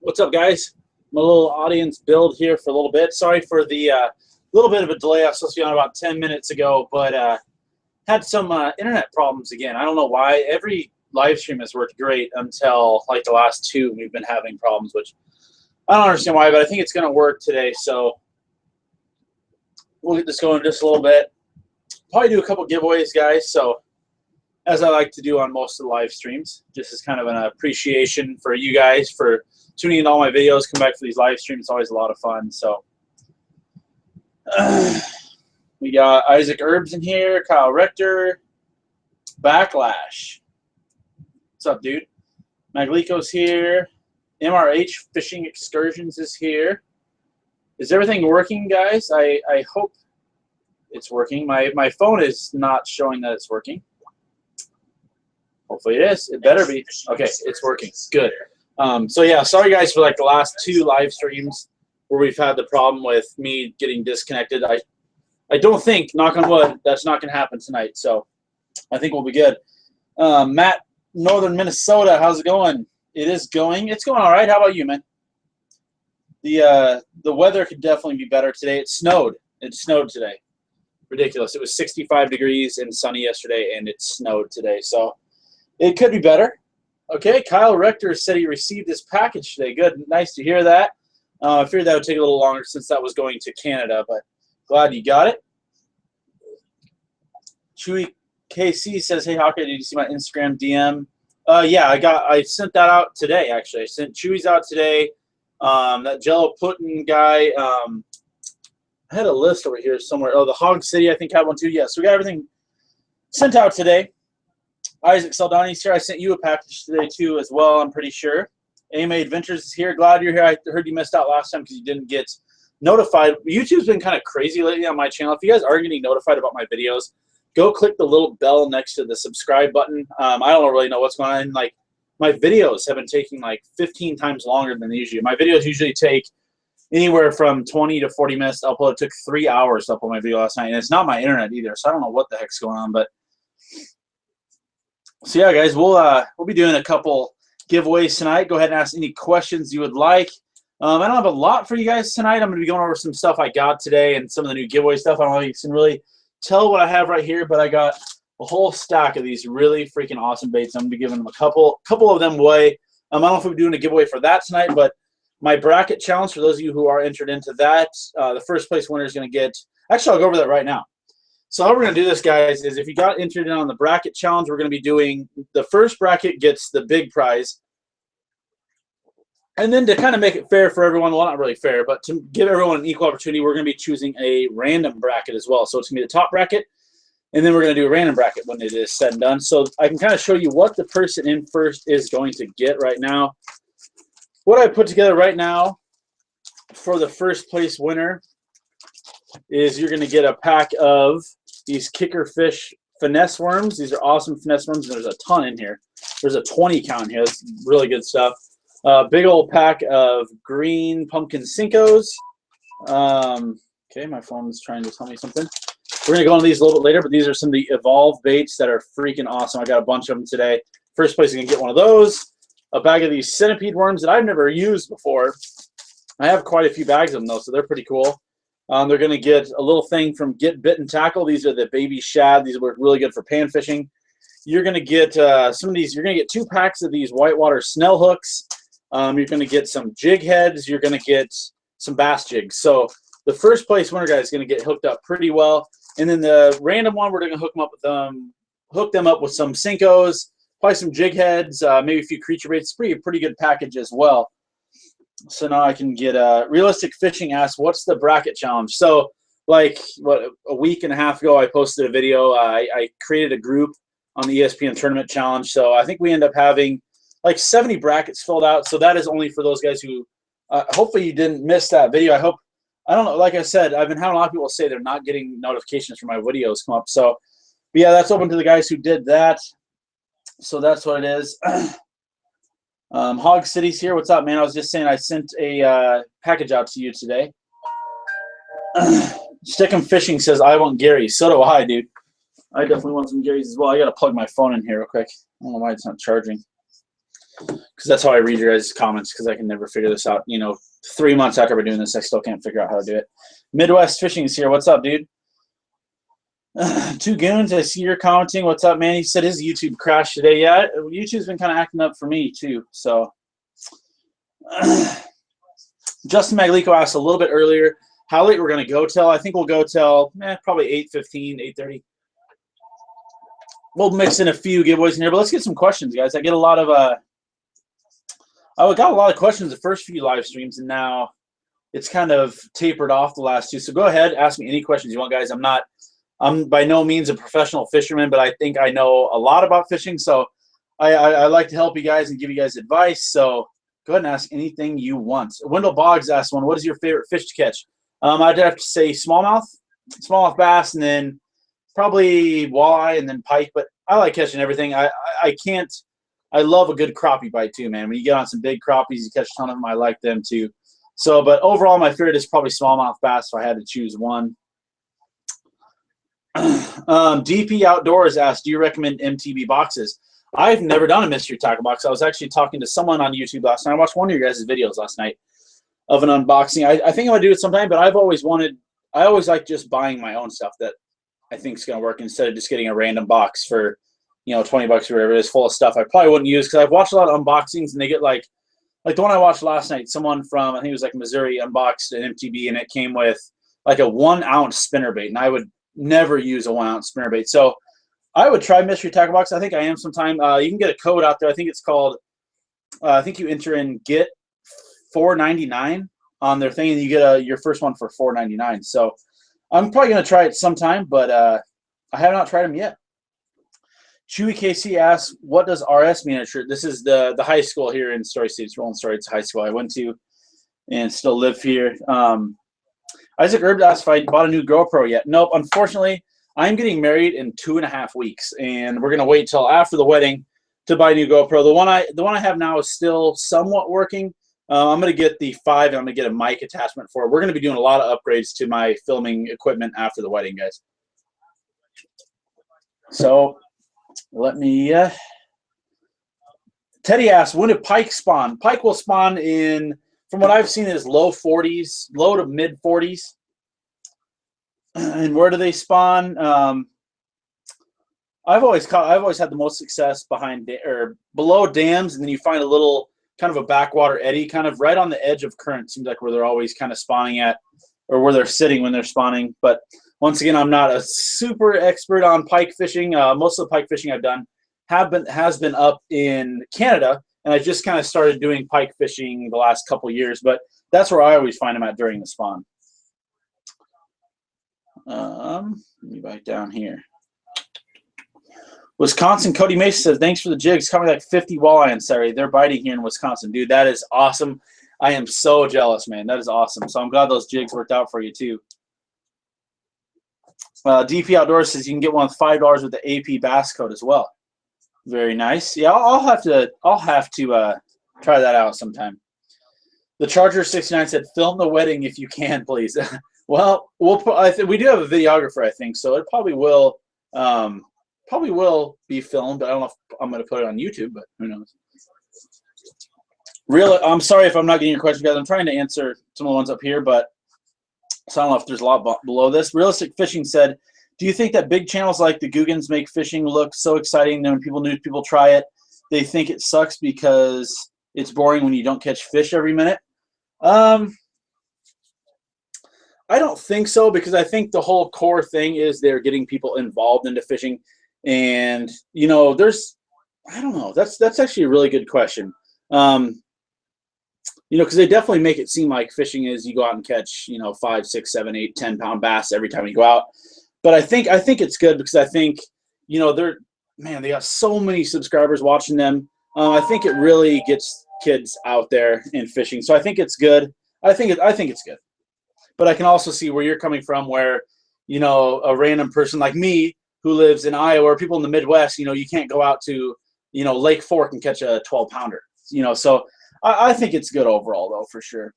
What's up, guys? My little audience build here for a little bit. Sorry for the little bit of a delay. I was supposed to be on about 10 minutes ago, but had some internet problems again. I don't know why. Every live stream has worked great until like the last two. We've been having problems, which I don't understand why, but I think it's going to work today. So we'll get this going in just a little bit. Probably do a couple giveaways, guys. So as I like to do on most of the live streams, just as kind of an appreciation for you guys for tuning in to all my videos, come back for these live streams. It's always a lot of fun. So we got Isaac Herbs in here, Kyle Rector, Backlash. What's up, dude? Maglico's here. MRH Fishing Excursions is here. Is everything working, guys? I hope it's working. My phone is not showing that it's working. Hopefully it is. It better be. Okay, it's working. Good. So yeah, sorry guys for like the last two live streams where we've had the problem with me getting disconnected. I don't think, knock on wood, that's not going to happen tonight. So I think we'll be good. Matt, Northern Minnesota, how's it going? It is going. It's going all right. How about you, man? The weather could definitely be better today. It snowed. It snowed today. Ridiculous. It was 65 degrees and sunny yesterday, and it snowed today. So it could be better. Okay, Kyle Rector said he received his package today. Good. Nice to hear that. I figured that would take a little longer since that was going to Canada, but glad you got it. Chewy KC says, hey, Hawkeye, did you see my Instagram DM? Yeah, I sent that out today, actually. I sent Chewy's out today. That Jello Pudding guy, I had a list over here somewhere. Oh, the Hog City, I think, had one too. Yeah, so we got everything sent out today. Isaac Saldani's here. I sent you a package today, too, as well, I'm pretty sure. AMA Adventures is here. Glad you're here. I heard you missed out last time because you didn't get notified. YouTube's been kind of crazy lately on my channel. If you guys are getting notified about my videos, go click the little bell next to the subscribe button. I don't really know what's going on. Like, my videos have been taking like 15 times longer than they usually. My videos usually take anywhere from 20 to 40 minutes to upload. It took 3 hours to upload my video last night, and it's not my internet either, so I don't know what the heck's going on. But so yeah, guys, we'll be doing a couple giveaways tonight. Go ahead and ask any questions you would like. I don't have a lot for you guys tonight. I'm going to be going over some stuff I got today and some of the new giveaway stuff. I don't know if you can really tell what I have right here, but I got a whole stack of these really freaking awesome baits. I'm going to be giving them a couple of them away. I don't know if we're doing a giveaway for that tonight, but my bracket challenge, for those of you who are entered into that, the first place winner is going to get – actually, I'll go over that right now. So how we're going to do this, guys, is if you got entered in on the bracket challenge, we're going to be doing the first bracket gets the big prize. And then to kind of make it fair for everyone, well, not really fair, but to give everyone an equal opportunity, we're going to be choosing a random bracket as well. So it's going to be the top bracket, and then we're going to do a random bracket when it is said and done. So I can kind of show you what the person in first is going to get right now. What I put together right now for the first place winner is you're going to get a pack of these kicker fish finesse worms. These are awesome finesse worms. There's a ton in here. There's a 20 count here. That's really good stuff. Big old pack of green pumpkin Cincos. Okay, my phone's trying to tell me something. We're going to go into these a little bit later, but these are some of the Evolve baits that are freaking awesome. I got a bunch of them today. First place, you can get one of those. A bag of these centipede worms that I've never used before. I have quite a few bags of them, though, so they're pretty cool. They're going to get a little thing from Get Bit and Tackle. These are the baby shad. These work really good for pan fishing. You're going to get some of these. You're going to get 2 packs of these whitewater snell hooks. You're going to get some jig heads. You're going to get some bass jigs. So the first place winner, guys, is going to get hooked up pretty well. And then the random one, we're going to hook them up with some Cincos, probably some jig heads, maybe a few creature baits. It's pretty good package as well. So now I can get Realistic Fishing asks, what's the bracket challenge? So like a week and a half ago, I posted a video. I created a group on the ESPN tournament challenge. So I think we end up having like 70 brackets filled out. So that is only for those guys who hopefully you didn't miss that video. I don't know. Like I said, I've been having a lot of people say they're not getting notifications for my videos come up. So but yeah, that's open to the guys who did that. So that's what it is. Hog City's here. What's up, man? I was just saying I sent a package out to you today. Stickum Fishing says, I want Gary. So do I, dude. I definitely want some Gary's as well. I got to plug my phone in here real quick. I don't know why it's not charging. because that's how I read your guys' comments, because I can never figure this out. 3 months after we're doing this, I still can't figure out how to do it. Midwest Fishing is here. What's up, dude? Two Goons, I see you're commenting. What's up, man? He said his YouTube crashed today. Yeah, YouTube's been kind of acting up for me, too. So, Justin Maglico asked a little bit earlier how late we're going to go till. I think we'll go till probably 8:15, 8:30. We'll mix in a few giveaways in here, but let's get some questions, guys. I get a lot of I got a lot of questions the first few live streams, and now it's kind of tapered off the last two. So go ahead, ask me any questions you want, guys. I'm by no means a professional fisherman, but I think I know a lot about fishing. So I like to help you guys and give you guys advice. So go ahead and ask anything you want. Wendell Boggs asked one, what is your favorite fish to catch? I'd have to say smallmouth bass, and then probably walleye, and then pike. But I like catching everything. I love a good crappie bite too, man. When you get on some big crappies, you catch a ton of them. I like them too. So, but overall, my favorite is probably smallmouth bass if I had to choose one. DP Outdoors asked, do you recommend MTB boxes? I've never done a mystery tackle box. I was actually talking to someone on YouTube last night. I watched one of your guys' videos last night of an unboxing. I think I'm going to do it sometime, but I always like just buying my own stuff that I think is going to work instead of just getting a random box for, $20 or whatever it is, full of stuff I probably wouldn't use, because I've watched a lot of unboxings and they get like the one I watched last night, someone from, I think it was like Missouri, unboxed an MTB, and it came with like a 1 ounce spinnerbait, and I would never use a 1 ounce spinnerbait. So I would try mystery tackle box. I think I am sometime. You can get a code out there. I think it's called, I think you enter in get $4.99 on their thing, and you get your first one for $4.99. So I'm probably going to try it sometime, but I have not tried them yet. Chewy KC asks, what does RS mean on a shirt? This is the high school here in Story City. It's Rolling Story. It's a high school I went to and still live here. Isaac Herb asked if I bought a new GoPro yet. Nope, unfortunately, I'm getting married in 2.5 weeks, and we're going to wait till after the wedding to buy a new GoPro. The one I have now is still somewhat working. I'm going to get the 5, and I'm going to get a mic attachment for it. We're going to be doing a lot of upgrades to my filming equipment after the wedding, guys. So let me Teddy asks, when do pike spawn? Pike will spawn in, from what I've seen, is low 40s, low to mid 40s. And where do they spawn? I've always had the most success behind or below dams, and then you find a little kind of a backwater eddy, kind of right on the edge of current. Seems like where they're always kind of spawning at, or where they're sitting when they're spawning. But once again, I'm not a super expert on pike fishing. Most of the pike fishing I've done has been up in Canada, and I just kind of started doing pike fishing the last couple years. But that's where I always find them at during the spawn. Let me back down here. Wisconsin, Cody Mason says, thanks for the jigs. Caught me like 50 walleye on Saturday. They're biting here in Wisconsin. Dude, that is awesome. I am so jealous, man. That is awesome. So I'm glad those jigs worked out for you, too. DP Outdoors says you can get one with $5 with the AP Bass code as well. Very nice. Yeah, I'll have to try that out sometime. The Charger 69 said, film the wedding if you can, please. Well, we do have a videographer, I think, so it probably will be filmed. I don't know if I'm going to put it on YouTube, but who knows. I'm sorry if I'm not getting your question, guys. I'm trying to answer some of the ones up here, but so I don't know if there's a lot below this. Realistic Fishing said, do you think that big channels like the Googans make fishing look so exciting that when new people try it, they think it sucks because it's boring when you don't catch fish every minute? I don't think so, because I think the whole core thing is they're getting people involved into fishing. And, I don't know. That's actually a really good question. Because they definitely make it seem like fishing is you go out and catch, 5, 6, 7, 8, 10-pound bass every time you go out. But I think it's good because I think, they got so many subscribers watching them. I think it really gets kids out there in fishing. So I think it's good. I think it's good. But I can also see where you're coming from, where, a random person like me who lives in Iowa, or people in the Midwest, you can't go out to, Lake Fork and catch a 12-pounder. So I think it's good overall, though, for sure.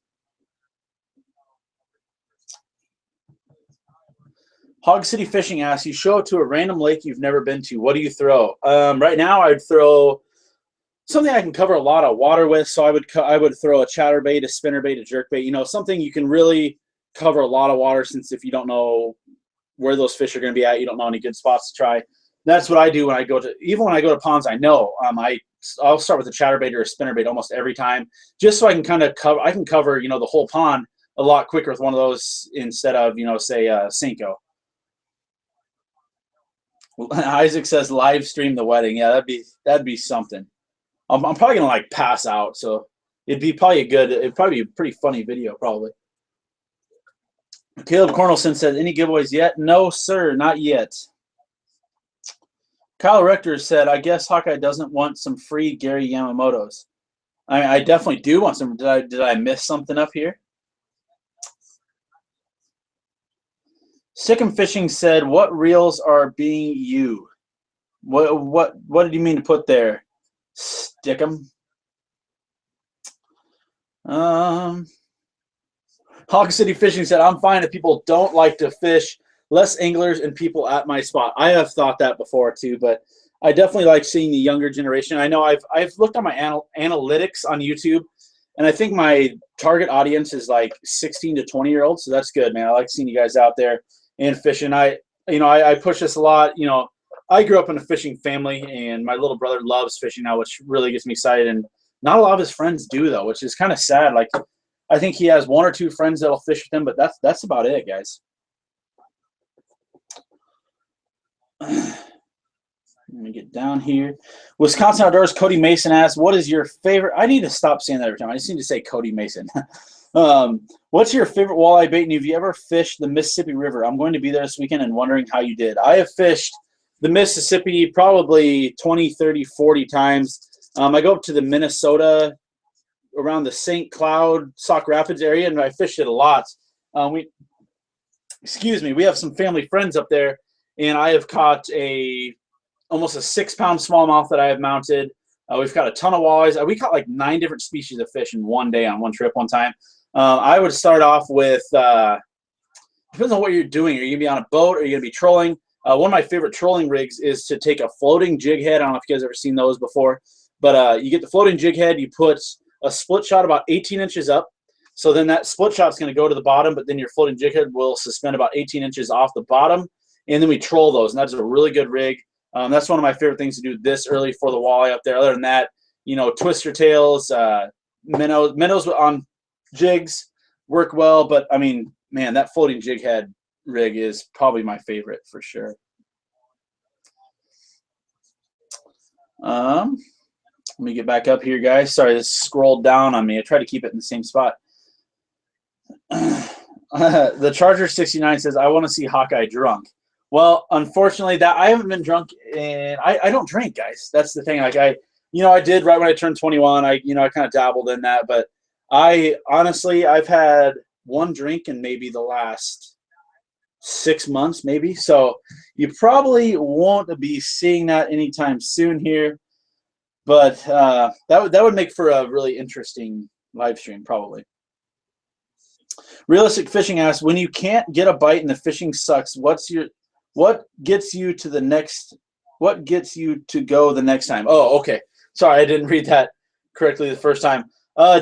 Hog City Fishing asks, you show up to a random lake you've never been to. What do you throw? Right now, I'd throw something I can cover a lot of water with. So I would throw a chatterbait, a spinnerbait, a jerkbait. You know, something you can really cover a lot of water. Since if you don't know where those fish are going to be at, you don't know any good spots to try. That's what I do when I go to, even when I go to ponds I know. I'll start with a chatterbait or a spinnerbait almost every time, just so I can kind of cover. I can cover, you know, the whole pond a lot quicker with one of those instead of, you know, say Senko. Isaac says live stream the wedding. Yeah, that'd be something. I'm probably gonna like pass out, so it'd probably be a pretty funny video probably. Caleb Cornelson said, any giveaways yet? No, sir, not yet. Kyle Rector said, I guess Hawkeye doesn't want some free Gary Yamamoto's. I definitely do want some. Did I miss something up here? Sick'em Fishing said, what reels are being you? What did you mean to put there? Stick'em. Hawk City Fishing said, I'm fine if people don't like to fish. Less anglers and people at my spot. I have thought that before too, but I definitely like seeing the younger generation. I know I've looked at my analytics on YouTube, and I think my target audience is like 16 to 20-year-olds. So that's good, man. I like seeing you guys out there and fishing. I push this a lot. You know, I grew up in a fishing family, and my little brother loves fishing now, which really gets me excited. And not a lot of his friends do, though, which is kind of sad. Like, I think he has one or two friends that'll fish with him, but that's about it, guys. Let me get down here. Wisconsin Outdoors, Cody Mason asks, what is your favorite? I need to stop saying that every time. I just need to say Cody Mason. What's your favorite walleye bait, and have you ever fished the Mississippi River? I'm going to be there this weekend and wondering how you did. I have fished the Mississippi probably 20, 30, 40 times. I go up to the Minnesota, around the St. Cloud, Sauk Rapids area, and I fished it a lot. We have some family friends up there, and I have caught almost a 6-pound smallmouth that I have mounted. We've caught a ton of walleyes. We caught like 9 different species of fish in one day on one trip one time. I would start off with, depends on what you're doing. Are you going to be on a boat? Or are you going to be trolling? One of my favorite trolling rigs is to take a floating jig head. I don't know if you guys have ever seen those before. But you get the floating jig head. You put a split shot about 18 inches up. So then that split shot's going to go to the bottom, but then your floating jig head will suspend about 18 inches off the bottom. And then we troll those, and that's a really good rig. That's one of my favorite things to do this early for the walleye up there. Other than that, you know, twister tails, minnows on jigs work well. But, I mean, man, that floating jig head rig is probably my favorite for sure. Let me get back up here, guys. Sorry, this scrolled down on me. I try to keep it in the same spot. The Charger 69 says, I want to see Hawkeye drunk. Well, unfortunately, that I haven't been drunk, and I don't drink, guys. That's the thing. Like I did right when I turned 21. I kind of dabbled in that, but honestly, I've had one drink in maybe the last 6 months, maybe. So you probably won't be seeing that anytime soon here, but that would make for a really interesting live stream, probably. Realistic Fishing asks, when you can't get a bite and the fishing sucks, what gets you to go the next time? Oh, okay. Sorry, I didn't read that correctly the first time.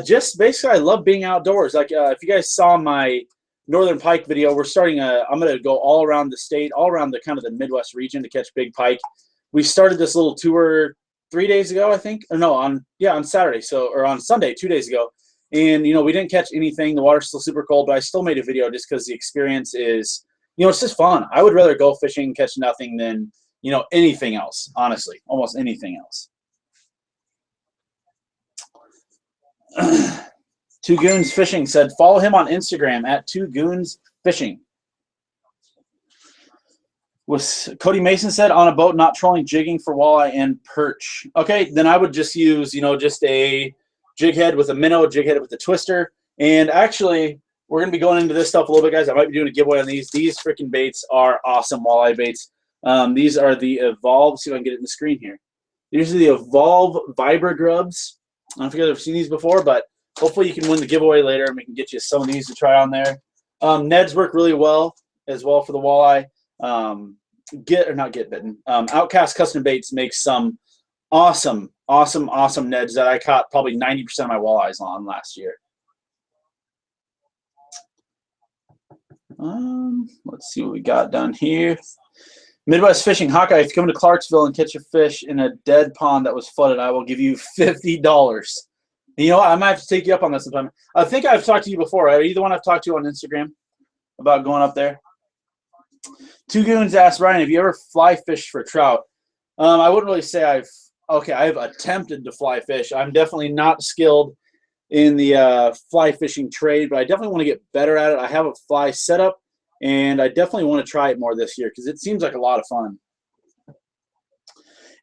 Just basically, I love being outdoors. Like if you guys saw my Northern Pike video, we're starting I'm going to go all around the state, all around the kind of the Midwest region to catch big pike. We started this little tour 3 days ago, I think. Or no, on Saturday. Or on Sunday, 2 days ago. And, we didn't catch anything. The water's still super cold, but I still made a video just because the experience is, it's just fun. I would rather go fishing and catch nothing than, anything else, honestly. Almost anything else. Two Goons Fishing said, follow him on Instagram at Two Goons Fishing. Cody Mason said, on a boat, not trolling, jigging for walleye and perch. Okay, then I would just use, just a jig head with a minnow, jig head with a twister. And actually, we're going to be going into this stuff a little bit, guys. I might be doing a giveaway on these. These freaking baits are awesome walleye baits. These are the Evolve. See if I can get it in the screen here. These are the Evolve Vibra Grubs. I don't know if you guys have seen these before, but hopefully you can win the giveaway later, and we can get you some of these to try on there. Neds work really well as well for the walleye. Outcast Custom Baits makes some awesome, awesome, awesome neds that I caught probably 90% of my walleyes on last year. Let's see what we got done here. Midwest Fishing. Hawkeye, if you come to Clarksville and catch a fish in a dead pond that was flooded, I will give you $50. You know what? I might have to take you up on that sometime. I think I've talked to you before. Are you the one I've talked to on Instagram about going up there? Two Goons asked Ryan, have you ever fly fished for trout? I wouldn't really say I've attempted to fly fish. I'm definitely not skilled in the fly fishing trade, but I definitely want to get better at it. I have a fly setup, and I definitely want to try it more this year because it seems like a lot of fun.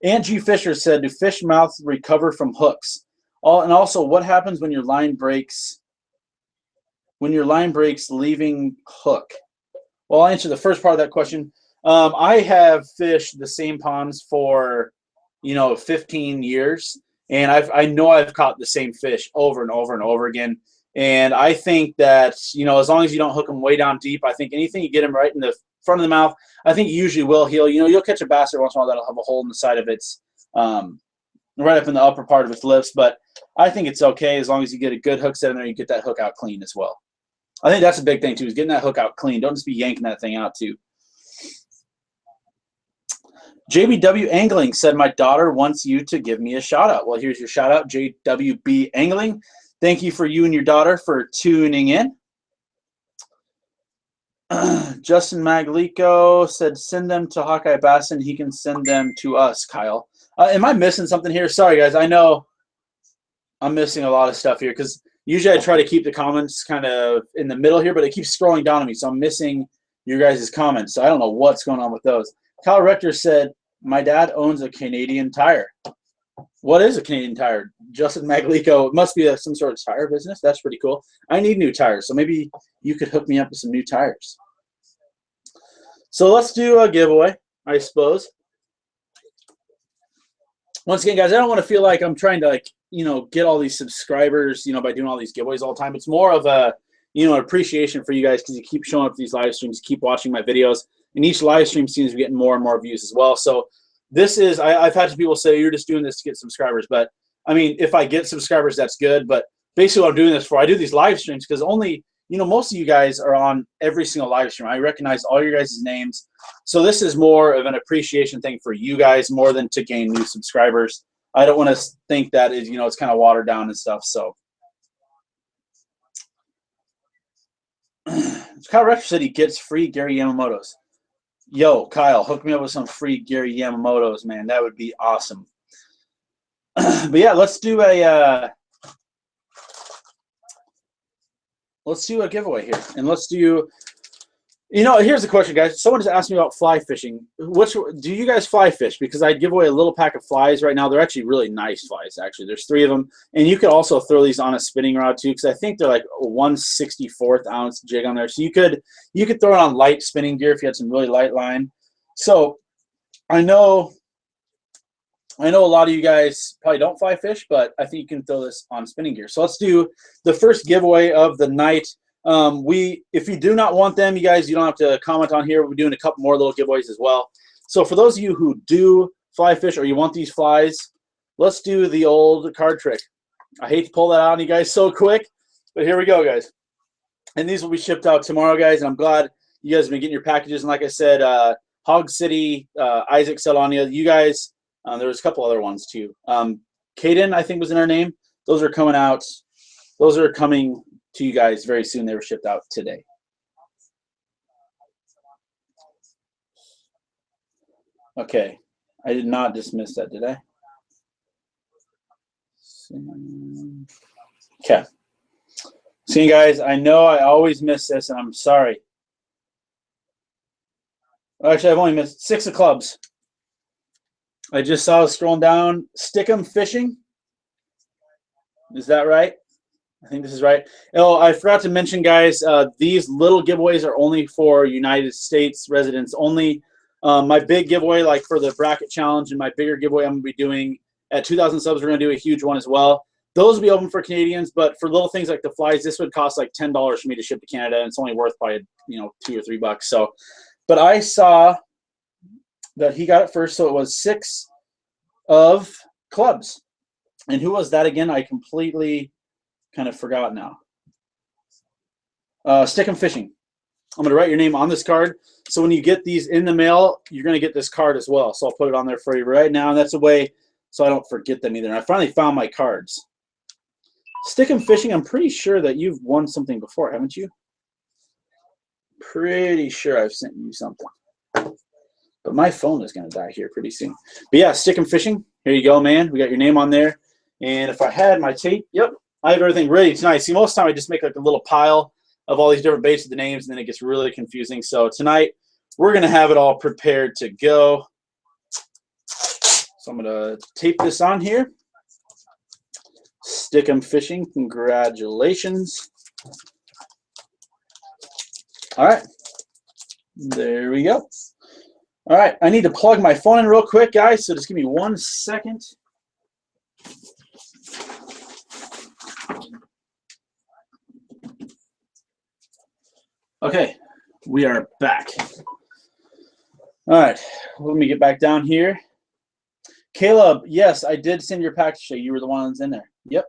Aunt G. Fisher said, do fish mouths recover from hooks? And also, what happens when your line breaks? When your line breaks, leaving hook. Well, I'll answer the first part of that question. I have fished the same ponds for 15 years, and I know I've caught the same fish over and over and over again. And I think that as long as you don't hook them way down deep, I think anything you get them right in the front of the mouth, I think it usually will heal. You'll catch a bass every once in a while that'll have a hole in the side of its right up in the upper part of its lips, but I think it's okay as long as you get a good hook set in there, you get that hook out clean as well. I think that's a big thing too, is getting that hook out clean. Don't just be yanking that thing out too. JBW Angling said, my daughter wants you to give me a shout out. Well, here's your shout out, JWB Angling. Thank you for you and your daughter for tuning in. Justin Maglico said, send them to Hawkeye Bass and he can send them to us, Kyle. Am I missing something here? Sorry, guys. I know I'm missing a lot of stuff here because usually I try to keep the comments kind of in the middle here, but it keeps scrolling down on me, so I'm missing your guys' comments. So I don't know what's going on with those. Kyle Rector said, my dad owns a Canadian Tire. What is a Canadian Tire? Justin Maglico. It must be some sort of tire business. That's pretty cool. I need new tires, so maybe you could hook me up with some new tires. So let's do a giveaway, I suppose. Once again, guys, I don't want to feel like I'm trying to get all these subscribers, by doing all these giveaways all the time. It's more of a, an appreciation for you guys because you keep showing up to these live streams, keep watching my videos, and each live stream seems to be getting more and more views as well. So this is, I've had people say you're just doing this to get subscribers, but I mean, if I get subscribers, that's good. But basically what I'm doing this for, I do these live streams because only, most of you guys are on every single live stream. I recognize all your guys' names. So this is more of an appreciation thing for you guys more than to gain new subscribers. I don't want to think that is, it's kind of watered down and stuff. So Kyle Rector said he gets free Gary Yamamoto's. Yo, Kyle, hook me up with some free Gary Yamamoto's, man. That would be awesome. But yeah, let's do a giveaway here, and let's do. Here's the question, guys. Someone just asked me about fly fishing. Do you guys fly fish? Because I'd give away a little pack of flies right now. They're actually really nice flies, actually. There's 3 of them. And you could also throw these on a spinning rod, too, because I think they're like a 1/64th ounce jig on there. So you could throw it on light spinning gear if you had some really light line. So I know a lot of you guys probably don't fly fish, but I think you can throw this on spinning gear. So let's do the first giveaway of the night. If you do not want them, you guys, you don't have to comment on here. We're doing a couple more little giveaways as well. So for those of you who do fly fish or you want these flies, let's do the old card trick. I hate to pull that out on you guys so quick, but here we go, guys. And these will be shipped out tomorrow, guys. And I'm glad you guys have been getting your packages. And like I said, Hog City, Isaac Selonia, you guys, there was a couple other ones too. Caden, I think was in our name. Those are coming out. Those are coming to you guys very soon. They were shipped out today. Okay, I did not dismiss that, did I? Okay. See, guys, I know I always miss this, and I'm sorry. Actually, I've only missed 6 of clubs. I just saw scrolling down. Stickum Fishing. Is that right? I think this is right. Oh, I forgot to mention, guys, these little giveaways are only for United States residents only. My big giveaway, like for the bracket challenge, and my bigger giveaway I'm going to be doing at 2,000 subs, we're going to do a huge one as well. Those will be open for Canadians, but for little things like the flies, this would cost like $10 for me to ship to Canada, and it's only worth probably, $2 or $3. So, but I saw that he got it first, so it was 6 of clubs. And who was that again? I completely kind of forgot now. Stick 'em Fishing. I'm going to write your name on this card. So when you get these in the mail, you're going to get this card as well. So I'll put it on there for you right now. And that's a way so I don't forget them either. And I finally found my cards. Stick 'em Fishing, I'm pretty sure that you've won something before, haven't you? Pretty sure I've sent you something. But my phone is going to die here pretty soon. But yeah, Stick 'em Fishing. Here you go, man. We got your name on there. And if I had my tape, yep, I have everything ready tonight. See, most of the time I just make like a little pile of all these different baits with the names, and then it gets really confusing. So tonight, we're going to have it all prepared to go. So I'm going to tape this on here. Stick 'em Fishing, congratulations. All right, there we go. All right, I need to plug my phone in real quick, guys, so just give me 1 second. Okay, we are back. All right, let me get back down here. Caleb, yes, I did send your package today. You were the one that's in there. Yep.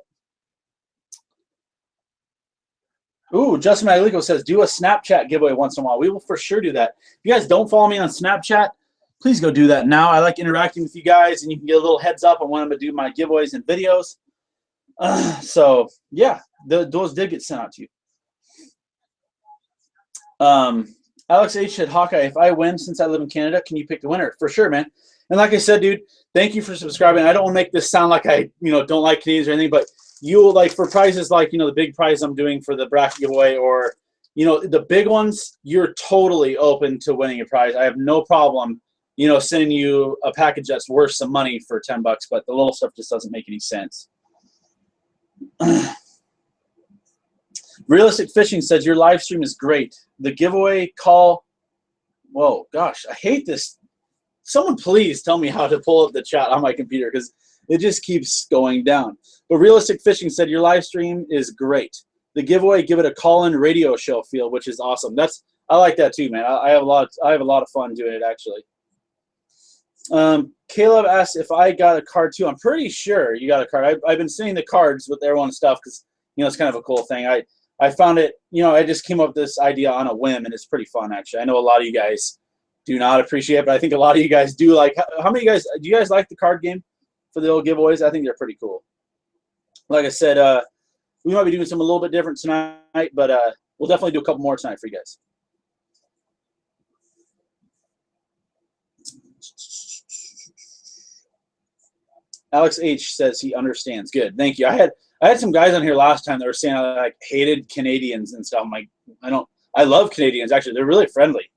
Ooh, Justin Maglico says, do a Snapchat giveaway once in a while. We will for sure do that. If you guys don't follow me on Snapchat, please go do that now. I like interacting with you guys, and you can get a little heads up on when I'm going to do my giveaways and videos. So, yeah, those did get sent out to you. Alex H said, Hawkeye, if I win since I live in Canada, can you pick the winner? For sure, man. And like I said, dude, thank you for subscribing. I don't want to make this sound like I, don't like Canadians or anything, but you will, like, for prizes like, the big prize I'm doing for the bracket giveaway, or, the big ones, you're totally open to winning a prize. I have no problem, sending you a package that's worth some money for $10, but the little stuff just doesn't make any sense. Realistic Fishing says, your live stream is great. The giveaway call, whoa, gosh, I hate this. Someone please tell me how to pull up the chat on my computer, because it just keeps going down. But Realistic Fishing said, your live stream is great. The giveaway, give it a call-in radio show feel, which is awesome. I like that too, man. I have a lot of fun doing it, actually. Caleb asked if I got a card too. I'm pretty sure you got a card. I've been seeing the cards with everyone's stuff because it's kind of a cool thing. I found it, I just came up with this idea on a whim, and it's pretty fun, actually. I know a lot of you guys do not appreciate it, but I think a lot of you guys do like. How many of you guys, do you guys like the card game for the old giveaways? I think they're pretty cool. Like I said, we might be doing something a little bit different tonight, but we'll definitely do a couple more tonight for you guys. Alex H says he understands. Good, thank you. I had some guys on here last time that were saying I like hated Canadians and stuff. I'm like, I love Canadians, actually. They're really friendly.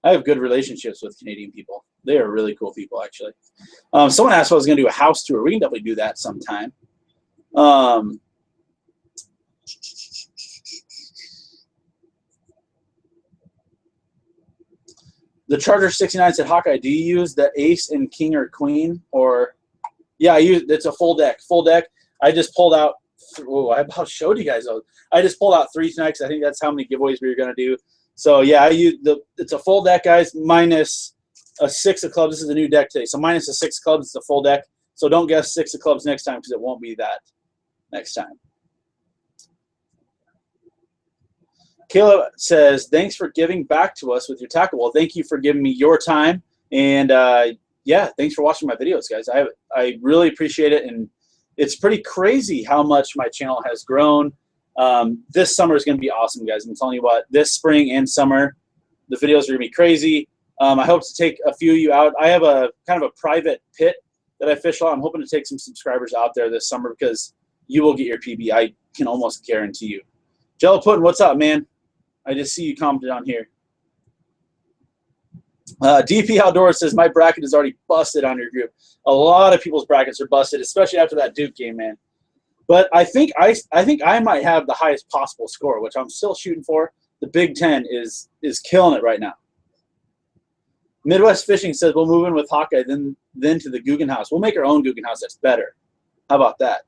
I have good relationships with Canadian people. They are really cool people, actually. Someone asked if I was going to do a house tour. We can definitely do that sometime. The Charger 69 said, Hawkeye, do you use the ace and king or queen? Or, yeah, it's a full deck. Full deck. I just pulled out. Oh, I about showed you guys those. I just pulled out 3 tonight because I think that's how many giveaways we were going to do. So yeah, it's a full deck, guys, minus a 6 of clubs. This is a new deck today. So minus a 6 of clubs, it's a full deck. So don't guess 6 of clubs next time, because it won't be that next time. Caleb says, thanks for giving back to us with your tackle. Well, thank you for giving me your time. And yeah, thanks for watching my videos, guys. I really appreciate it. And it's pretty crazy how much my channel has grown. This summer is going to be awesome, guys. I'm telling you what, this spring and summer, the videos are going to be crazy. I hope to take a few of you out. I have a kind of a private pit that I fish on. I'm hoping to take some subscribers out there this summer, because you will get your PB. I can almost guarantee you. Jello Puddin', what's up, man? I just see you commented on here. DP Outdoors says, my bracket is already busted on your group. A lot of people's brackets are busted, especially after that Duke game, man. But I think I might have the highest possible score, which I'm still shooting for. The Big Ten is killing it right now. Midwest Fishing says, we'll move in with Hawkeye, then to the Guggen House. We'll make our own Guggen House that's better. How about that?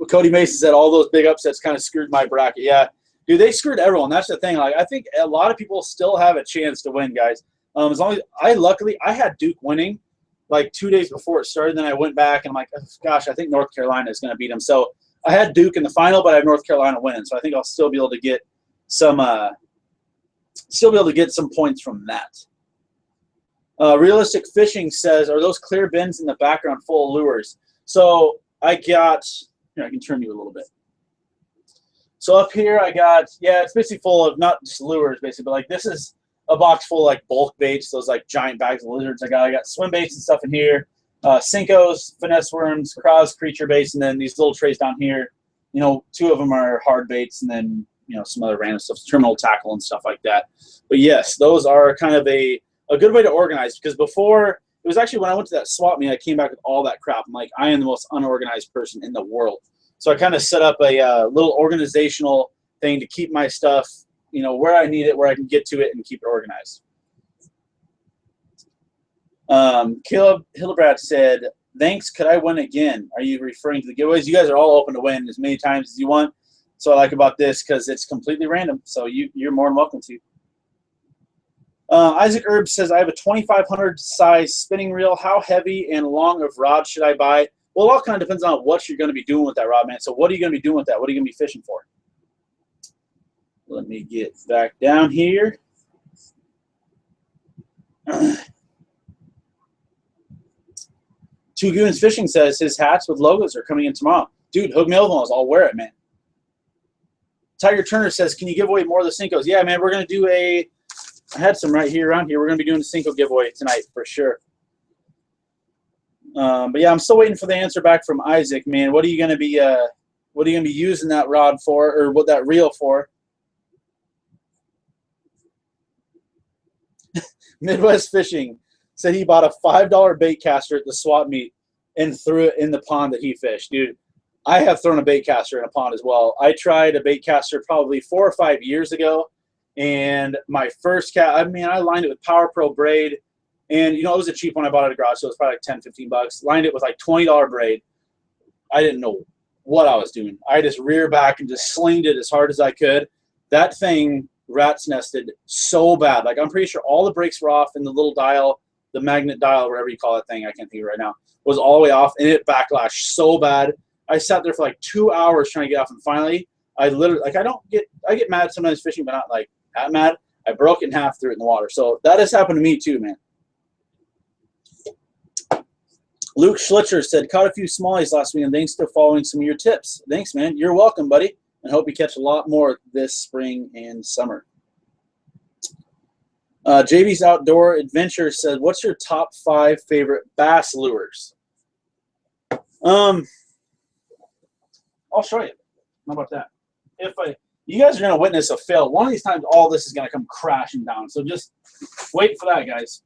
Cody Mason said, all those big upsets kind of screwed my bracket. Yeah, dude, they screwed everyone. That's the thing. Like, I think a lot of people still have a chance to win, guys. As long as luckily I had Duke winning, like 2 days before it started. Then I went back and I'm like, oh, gosh, I think North Carolina is going to beat them. So I had Duke in the final, but I have North Carolina winning. So I think I'll still be able to get some points from that. Realistic Fishing says, are those clear bins in the background full of lures? So I got, here, I can turn you a little bit. So up here I got, yeah, it's basically full of not just lures, basically, but like this is a box full of like bulk baits, those like giant bags of lizards. I got swim baits and stuff in here, Cincos, finesse worms, craws, creature baits, and then these little trays down here. You know, 2 of them are hard baits, and then, you know, some other random stuff, terminal tackle and stuff like that. But yes, those are kind of a good way to organize, because before, it was actually when I went to that swap meet, I came back with all that crap. I'm like, I am the most unorganized person in the world. So I kind of set up a little organizational thing to keep my stuff, you know, where I need it, where I can get to it and keep it organized. Caleb Hillebrand said, thanks, could I win again? Are you referring to the giveaways? You guys are all open to win as many times as you want. So I like about this because it's completely random. So you're more than welcome to. Isaac Herb says, I have a 2500 size spinning reel. How heavy and long of rod should I buy? Well, it all kind of depends on what you're going to be doing with that rod, man. So what are you going to be doing with that? What are you going to be fishing for? Let me get back down here. Two Goons Fishing says his hats with logos are coming in tomorrow. Dude, hook me up on those. I'll wear it, man. Tiger Turner says, can you give away more of the Cincos? Yeah, man, we're going to do I had some right here around here. We're going to be doing a Cinco giveaway tonight for sure. But yeah, I'm still waiting for the answer back from Isaac, man. What are you going to be using that rod for, or what that reel for? Midwest Fishing said he bought a $5 bait caster at the swap meet and threw it in the pond that he fished. Dude, I have thrown a bait caster in a pond as well. I tried a bait caster probably 4 or 5 years ago, and my first I lined it with Power Pro braid, and, you know, it was a cheap one I bought at a garage, so it was probably like 10, 15 bucks. Lined it with like $20 braid. I didn't know what I was doing. I just rear back and just slinged it as hard as I could. That thing rat's nested so bad. Like, I'm pretty sure all the brakes were off, and the little dial, the magnet dial, whatever you call that thing, I can't think of it right now, was all the way off, and it backlashed so bad. I sat there for like 2 hours trying to get off, and finally, I literally, like, I get mad sometimes fishing, but not like that mad. I broke it in half, threw it in the water. So that has happened to me too, man. Luke Schlitzer said, caught a few smallies last week, and thanks for following some of your tips. Thanks, man. You're welcome, buddy, and hope you catch a lot more this spring and summer. JB's Outdoor Adventure said, what's your top 5 favorite bass lures? I'll show you. How about that? You guys are going to witness a fail. One of these times, all this is going to come crashing down. So just wait for that, guys.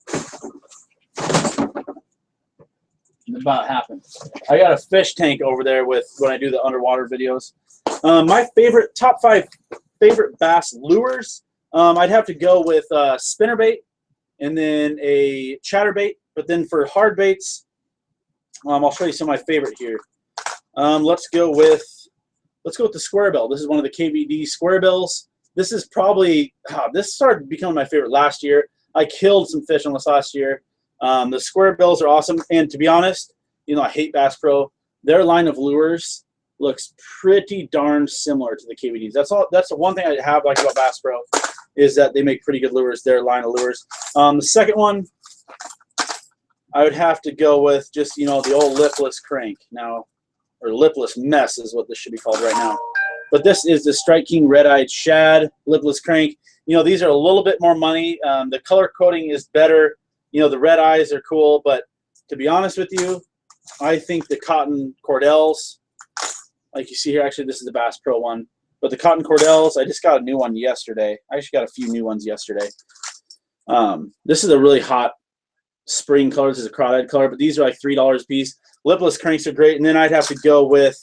It's about to happen. I got a fish tank over there with when I do the underwater videos. My top 5 favorite bass lures. I'd have to go with spinnerbait and then a chatterbait. But then for hard baits, I'll show you some of my favorite here. Let's go with the square bill. This is one of the KVD square bills. This is probably this started becoming my favorite last year. I killed some fish on this last year. The square bills are awesome, and to be honest, you know, I hate Bass Pro. Their line of lures looks pretty darn similar to the KVDs. That's the one thing I have like about Bass Pro, is that they make pretty good lures. Their line of lures. The second one, I would have to go with just, you know, the old lipless crank now, or lipless mess is what this should be called right now. But this is the Strike King Red-Eyed Shad lipless crank. You know, these are a little bit more money. The color coding is better. You know, the red eyes are cool, but to be honest with you, I think the cotton Cordels, like you see here, actually this is the Bass Pro one, but the cotton Cordels, I just got a new one yesterday. I actually got a few new ones yesterday. This is a really hot spring color. This is a crawdad color, but these are like $3 a piece. Lipless cranks are great, and then I'd have to go with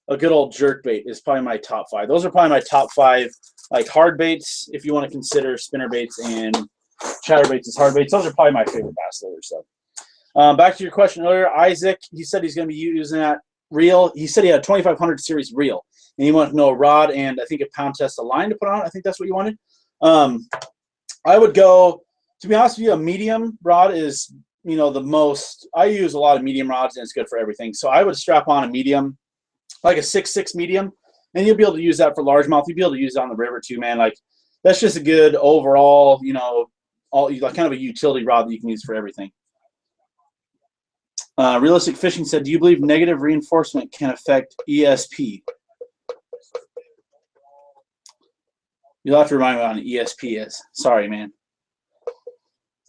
a good old jerkbait is probably my top 5. Those are probably my top 5, like hard baits, if you want to consider spinner baits and chatterbaits as hard baits. Those are probably my favorite bass lures. So back to your question earlier, Isaac, he said he's going to be using that reel. He said he had a 2500 series reel, and he wanted to know a rod and I think a pound test of line to put on. I think that's what you wanted. I would go, to be honest with you, a medium rod is you know, I use a lot of medium rods, and it's good for everything. So I would strap on a medium, like a 6.6 medium, and you'll be able to use that for largemouth. You'll be able to use it on the river too, man. Like, that's just a good overall, you know, like kind of a utility rod that you can use for everything. Realistic Fishing said, do you believe negative reinforcement can affect ESP? You'll have to remind me what an ESP is. Sorry, man.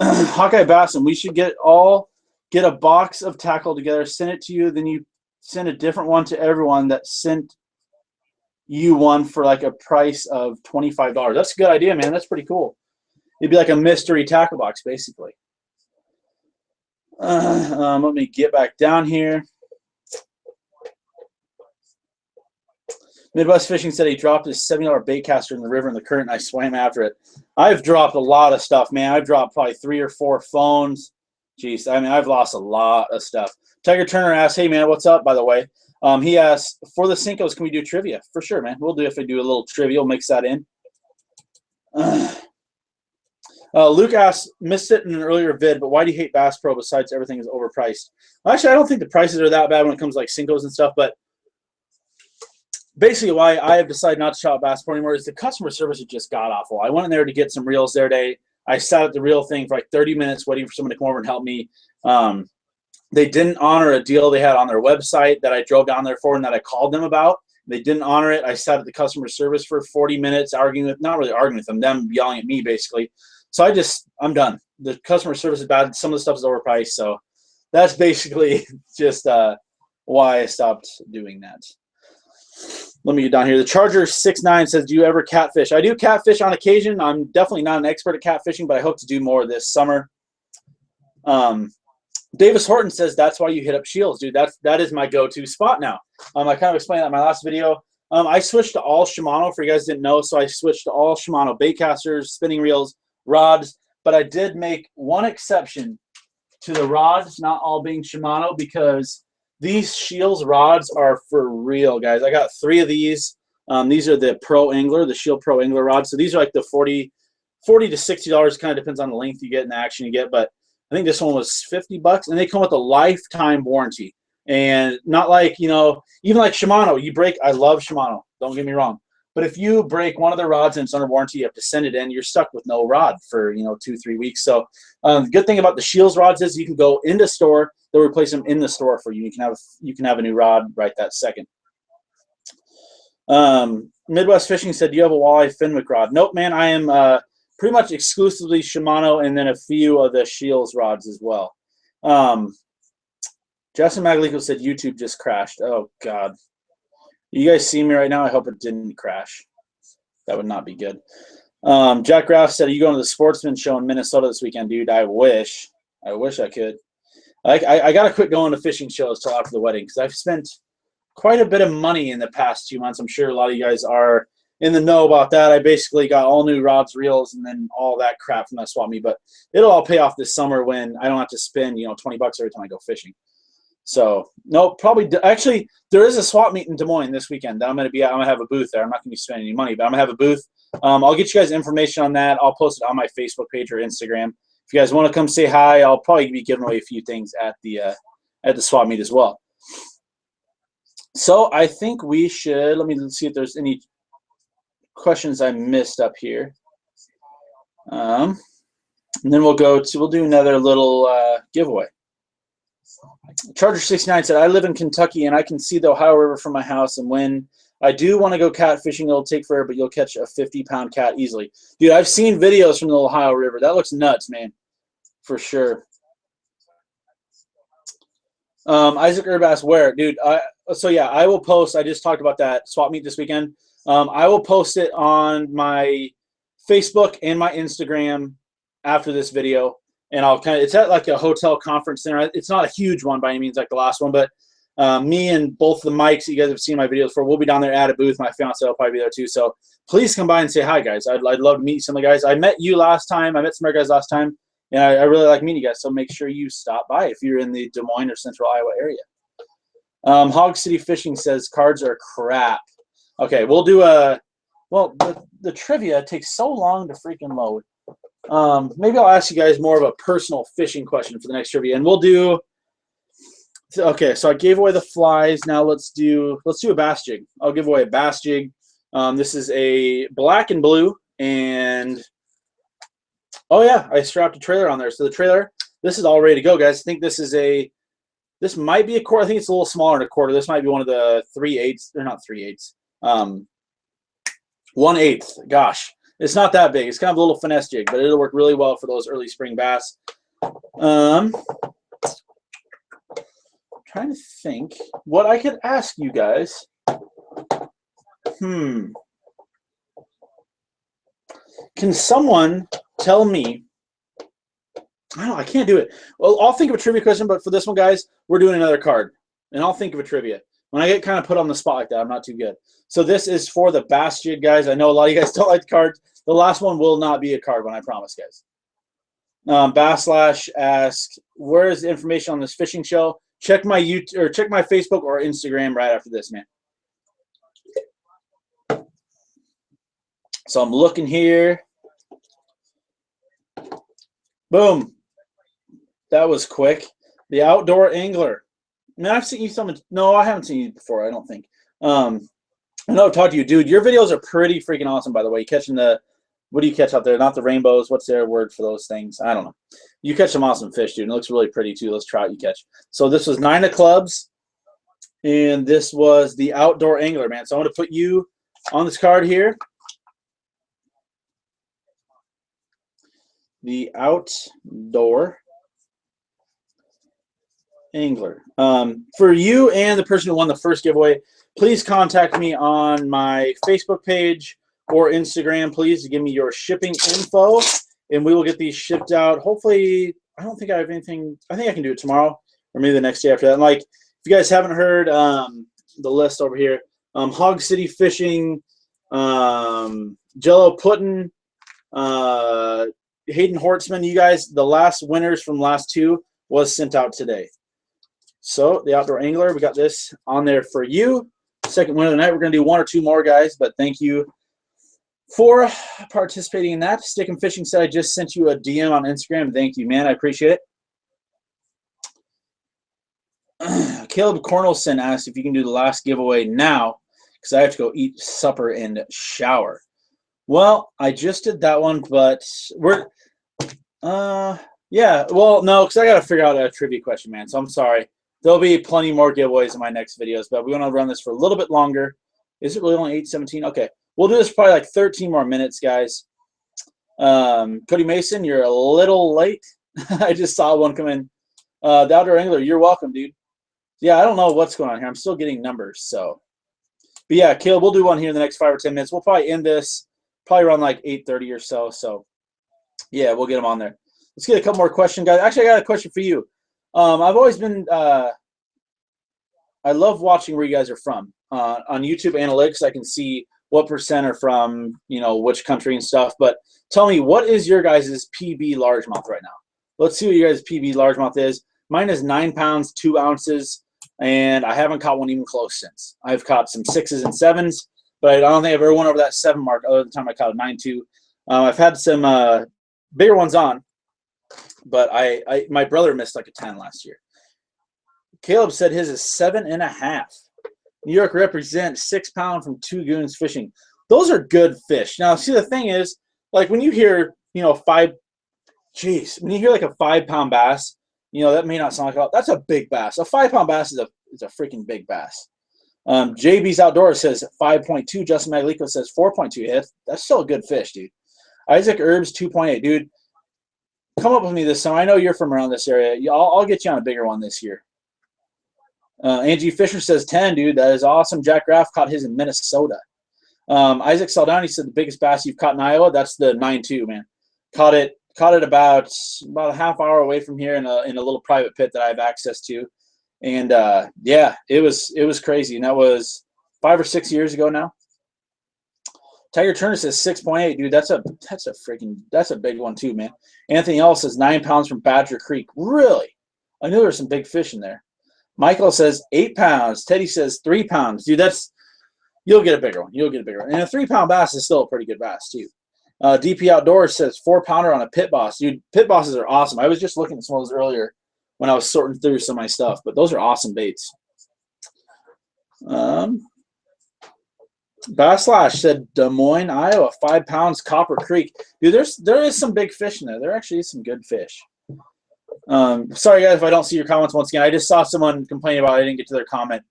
Hawkeye Bassin, we should get a box of tackle together, send it to you, then you send a different one to everyone that sent you one for like a price of $25. That's a good idea, man. That's pretty cool. It'd be like a mystery tackle box, basically. Let me get back down here. Midwest Fishing said he dropped his $70 bait caster in the river in the current, and I swam after it. I've dropped a lot of stuff, man. I've dropped probably 3 or 4 phones. Jeez, I mean, I've lost a lot of stuff. Tiger Turner asked, hey, man, what's up, by the way? He asked, for the Cincos, can we do trivia? For sure, man. We'll do it if we do a little trivia. We'll mix that in. Luke asked, missed it in an earlier vid, but why do you hate Bass Pro besides everything is overpriced? Actually, I don't think the prices are that bad when it comes to like Cincos and stuff, but basically why I have decided not to shop Bass Pro anymore is the customer service is just god-awful. I went in there to get some reels there today. I sat at the reel thing for like 30 minutes waiting for someone to come over and help me. They didn't honor a deal they had on their website that I drove down there for and that I called them about. They didn't honor it. I sat at the customer service for 40 minutes not really arguing with them yelling at me basically. So I'm done. The customer service is bad. Some of the stuff is overpriced. So that's basically just why I stopped doing that. Let me get down here. The Charger 69 says, do you ever catfish? I do catfish on occasion. I'm definitely not an expert at catfishing, but I hope to do more this summer. Davis Horton says, that's why you hit up Shields, dude. That is my go-to spot now. I kind of explained that in my last video. I switched to all Shimano, for you guys didn't know, so I switched to all Shimano bait casters, spinning reels, rods, but I did make one exception to the rods, not all being Shimano, because these Shields rods are for real, guys. I got 3 of these. These are the Pro Angler, the Shield Pro Angler rods. So these are like the $40 to $60. Kind of depends on the length you get and the action you get, but I think this one was $50, and they come with a lifetime warranty. And not like, you know, even like Shimano, you break. I love Shimano. Don't get me wrong. But if you break one of their rods and it's under warranty, you have to send it in. You're stuck with no rod for, you know, 2-3 weeks. So the good thing about the Shields rods is you can go into store. They'll replace them in the store for you. You can have a new rod right that second. Midwest Fishing said, do you have a walleye Fenwick rod? Nope, man. I am pretty much exclusively Shimano and then a few of the Shields rods as well. Justin Maglico said YouTube just crashed. Oh, God. You guys see me right now? I hope it didn't crash. That would not be good. Jack Graff said, are you going to the Sportsman show in Minnesota this weekend, dude? I wish. I wish I could. I got to quit going to fishing shows till after the wedding because I've spent quite a bit of money in the past 2 months. I'm sure a lot of you guys are in the know about that. I basically got all new rods, reels, and then all that crap from that swap meet. But it'll all pay off this summer when I don't have to spend, you know, $20 every time I go fishing. So, no, probably – actually, there is a swap meet in Des Moines this weekend that I'm going to be at. I'm going to have a booth there. I'm not going to be spending any money, but I'm going to have a booth. I'll get you guys information on that. I'll post it on my Facebook page or Instagram. If you guys want to come say hi, I'll probably be giving away a few things at the swap meet as well. So I think we should – let me see if there's any questions I missed up here. And then we'll do another little giveaway. Charger 69 said, I live in Kentucky and I can see the Ohio River from my house, and when I do want to go catfishing, it'll take forever, but you'll catch a 50-pound cat easily. Dude, I've seen videos from the Ohio River. That looks nuts, man. For sure. Isaac Herb asked where. Dude, so yeah, I will post. I just talked about that swap meet this weekend. I will post it on my Facebook and my Instagram after this video. And it's at like a hotel conference center. It's not a huge one by any means like the last one, but me and both the mics that you guys have seen my videos for, we'll be down there at a booth. My fiance will probably be there too. So please come by and say hi, guys. I'd love to meet some of the guys. I met you last time. I met some other guys last time. And I really like meeting you guys. So make sure you stop by if you're in the Des Moines or Central Iowa area. Hog City Fishing says cards are crap. Okay, we'll do a – well, the trivia takes so long to freaking load. Maybe I'll ask you guys more of a personal fishing question for the next trivia, and we'll do. Okay, so I gave away the flies. Now let's do a bass jig. I'll give away a bass jig. This is a black and blue, and oh yeah, I strapped a trailer on there. So the trailer, this is all ready to go, guys. I think this is this might be a quarter. I think it's a little smaller than a quarter. This might be one of the 3/8. They're not 3/8. 1/8. Gosh, it's not that big. It's kind of a little finesse jig, but it'll work really well for those early spring bass. Trying to think what I could ask you guys. Can someone tell me? I don't know, I can't do it. Well, I'll think of a trivia question, but for this one, guys, we're doing another card. And I'll think of a trivia. When I get kind of put on the spot like that, I'm not too good. So this is for the bass jig, guys. I know a lot of you guys don't like the cards. The last one will not be a card one, I promise, guys. Basslash asks, where is the information on this fishing show? Check my YouTube or check my Facebook or Instagram right after this, man. So I'm looking here. Boom. That was quick. The Outdoor Angler. Man, I've seen you some. No, I haven't seen you before, I don't think. I know I've talked to you, dude. Your videos are pretty freaking awesome, by the way. Catching the, what do you catch out there? Not the rainbows. What's their word for those things? I don't know. You catch some awesome fish, dude. It looks really pretty, too. Those trout you catch. So this was 9 of clubs, and this was the Outdoor Angler, man. So I'm going to put you on this card here. The Outdoor Angler. For you and the person who won the first giveaway, please contact me on my Facebook page or Instagram, please, to give me your shipping info, and we will get these shipped out. Hopefully, I don't think I have anything. I think I can do it tomorrow or maybe the next day after that. And like, if you guys haven't heard the list over here, Hog City Fishing, Jello Puddin', Hayden Hortzman, you guys, the last winners from last 2 was sent out today. So the Outdoor Angler, we got this on there for you. Second winner of the night. We're going to do 1 or 2 more, guys, but thank you for participating in that. Stick and Fishing said I just sent you a DM on Instagram. Thank you, man. I appreciate it. Caleb Cornelson asked if you can do the last giveaway now because I have to go eat supper and shower. Well, I just did that one, but we're yeah, well, no, because I got to figure out a trivia question, man, so I'm sorry. There'll be plenty more giveaways in my next videos, but we want to run this for a little bit longer. Is it really only 8:17? Okay. We'll do this probably like 13 more minutes, guys. Cody Mason, you're a little late. I just saw one come in. The Outdoor Angler, you're welcome, dude. Yeah, I don't know what's going on here. I'm still getting numbers, so. But yeah, Caleb, we'll do one here in the next 5 or 10 minutes. We'll probably end this probably around like 8:30 or so. So, yeah, we'll get them on there. Let's get a couple more questions, guys. Actually, I got a question for you. I've always been I love watching where you guys are from. On YouTube Analytics, I can see what percent are from, you know, which country and stuff. But tell me, what is your guys' PB largemouth right now? Let's see what your guys' PB largemouth is. Mine is 9 pounds, 2 ounces, and I haven't caught one even close since. I've caught some 6s and 7s, but I don't think I've ever went over that 7 mark other than the time I caught a 9.2. I've had some bigger ones on, but my brother missed like a 10 last year. Caleb said his is 7.5. New York represents 6 pound from 2 Goons Fishing. Those are good fish. Now, see, the thing is, like when you hear, you know, when you hear like a 5 pound bass, you know, that may not sound like a lot. That's a big bass. A 5 pound bass is a freaking big bass. JB's Outdoors says 5.2. Justin Maglico says 4.2. That's still a good fish, dude. Isaac Herbs 2.8. Dude, come up with me this summer. I know you're from around this area. I'll get you on a bigger one this year. Angie Fisher says 10, dude. That is awesome. Jack Graff caught his in Minnesota. Isaac Saldani said the biggest bass you've caught in Iowa. That's the 9.2, man. Caught it about a half hour away from here in a little private pit that I have access to. And yeah, it was crazy. And that was 5 or 6 years ago now. Tiger Turner says 6.8, dude. That's a big one too, man. Anthony Ellis says 9 pounds from Badger Creek. Really? I knew there were some big fish in there. Michael says 8 pounds. Teddy says 3 pounds. Dude, you'll get a bigger one. You'll get a bigger one. And a 3 pound bass is still a pretty good bass too. DP Outdoors says 4-pounder on a Pit Boss. Dude, Pit Bosses are awesome. I was just looking at some of those earlier when I was sorting through some of my stuff, but those are awesome baits. Basslash said Des Moines, Iowa, 5 pounds, Copper Creek. Dude, there is some big fish in there. There actually is some good fish. Sorry guys if I don't see your comments once again. I just saw someone complain about I didn't get to their comment.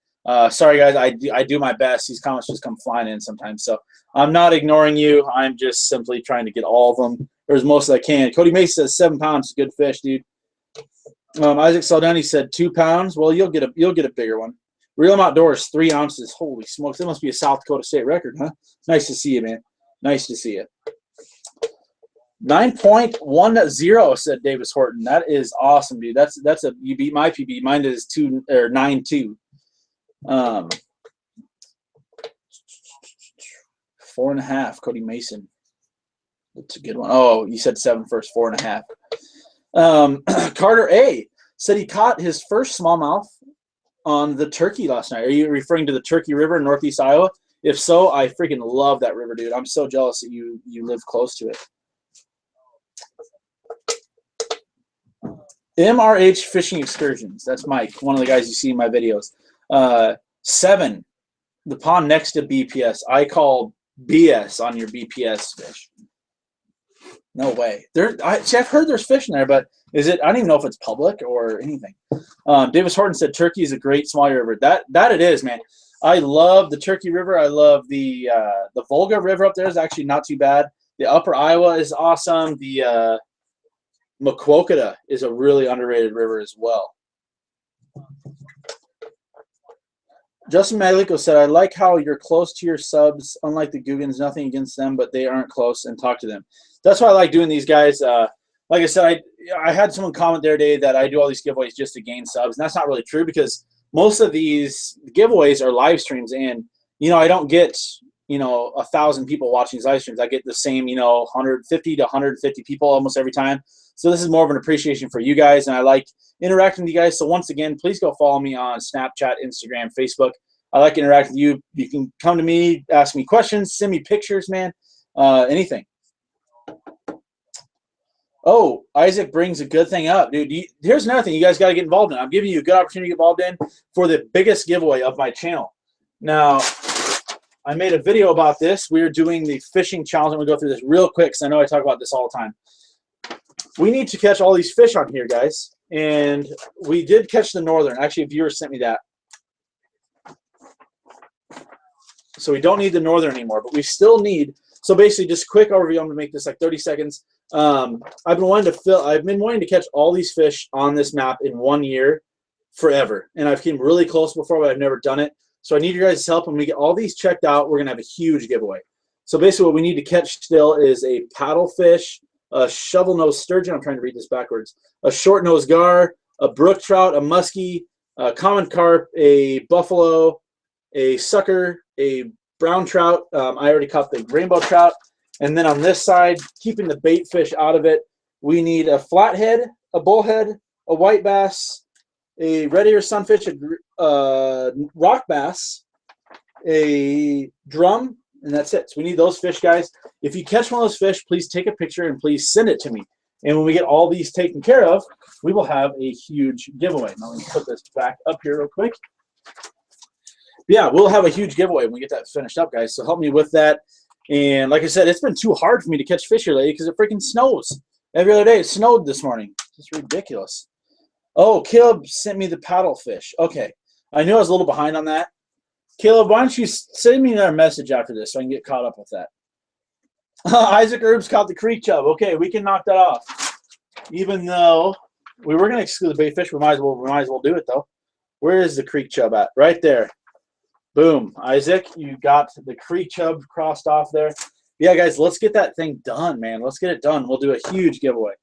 Sorry guys, I do my best. These comments just come flying in sometimes, so I'm not ignoring you. I'm just simply trying to get all of them, or as most as I can. Cody Mason says 7 pounds, good fish, dude. Isaac Saldani said 2 pounds. Well, you'll get a bigger one. Real Outdoors, 3 ounces. Holy smokes, that must be a South Dakota State record, huh? Nice to see you, man. Nice to see you. 9.10 said Davis Horton. That is awesome, dude. That's a you beat my PB. Mine is 9.2. 4.5. Cody Mason. That's a good one. Oh, you said 7 first. 4.5. Carter A said he caught his first smallmouth on the Turkey last night. Are you referring to the Turkey River in Northeast Iowa? If so, I freaking love that river, dude. I'm so jealous that you live close to it. MRH Fishing Excursions. That's Mike, one of the guys you see in my videos. 7, the pond next to BPS. I call BS on your BPS fish. No way. I've heard there's fish in there, but is it? I don't even know if it's public or anything. Davis Horton said Turkey is a great small river. That it is, man. I love the Turkey River. I love the Volga River up there is actually not too bad. The Upper Iowa is awesome. The Maquoketa is a really underrated river as well. Justin Maglico said, I like how you're close to your subs. Unlike the Googans, nothing against them, but they aren't close, and talk to them. That's why I like doing these guys. Like I said, I had someone comment the other day that I do all these giveaways just to gain subs, and that's not really true because most of these giveaways are live streams, and, I don't get, 1,000 people watching these live streams. I get the same, 150 to 150 people almost every time. So this is more of an appreciation for you guys, and I like interacting with you guys. So once again, please go follow me on Snapchat, Instagram, Facebook. I like interacting with you. You can come to me, ask me questions, send me pictures, man, anything. Oh, Isaac brings a good thing up. Dude, here's another thing you guys got to get involved in. I'm giving you a good opportunity to get involved in for the biggest giveaway of my channel. Now, I made a video about this. We are doing the fishing challenge. I'm going to go through this real quick because I know I talk about this all the time. We need to catch all these fish on here, guys. And we did catch the northern. Actually, a viewer sent me that. So we don't need the northern anymore, but we still need. So basically, just quick overview. I'm going to make this like 30 seconds. I've been wanting to catch all these fish on this map in 1 year forever. And I've came really close before, but I've never done it. So I need your guys' help. When we get all these checked out, we're going to have a huge giveaway. So basically, what we need to catch still is a paddlefish, a shovel-nosed sturgeon. I'm trying to read this backwards. A short-nosed gar, a brook trout, a muskie, a common carp, a buffalo, a sucker, a brown trout. I already caught the rainbow trout. And then on this side, keeping the bait fish out of it, we need a flathead, a bullhead, a white bass, a red ear sunfish, a rock bass, a drum, and that's it. So we need those fish, guys. If you catch one of those fish, please take a picture and please send it to me. And when we get all these taken care of, we will have a huge giveaway. Now let me put this back up here real quick. Yeah, we'll have a huge giveaway when we get that finished up, guys. So help me with that. And like I said, it's been too hard for me to catch fish here lately because it freaking snows. Every other day it snowed this morning. It's ridiculous. Oh, Caleb sent me the paddlefish. Okay. I knew I was a little behind on that. Caleb, why don't you send me another message after this so I can get caught up with that. Isaac Herbs caught the creek chub. Okay, we can knock that off. Even though we were going to exclude the bait fish, we might as well do it, though. Where is the creek chub at? Right there. Boom. Isaac, you got the creek chub crossed off there. Yeah, guys, let's get that thing done, man. Let's get it done. We'll do a huge giveaway.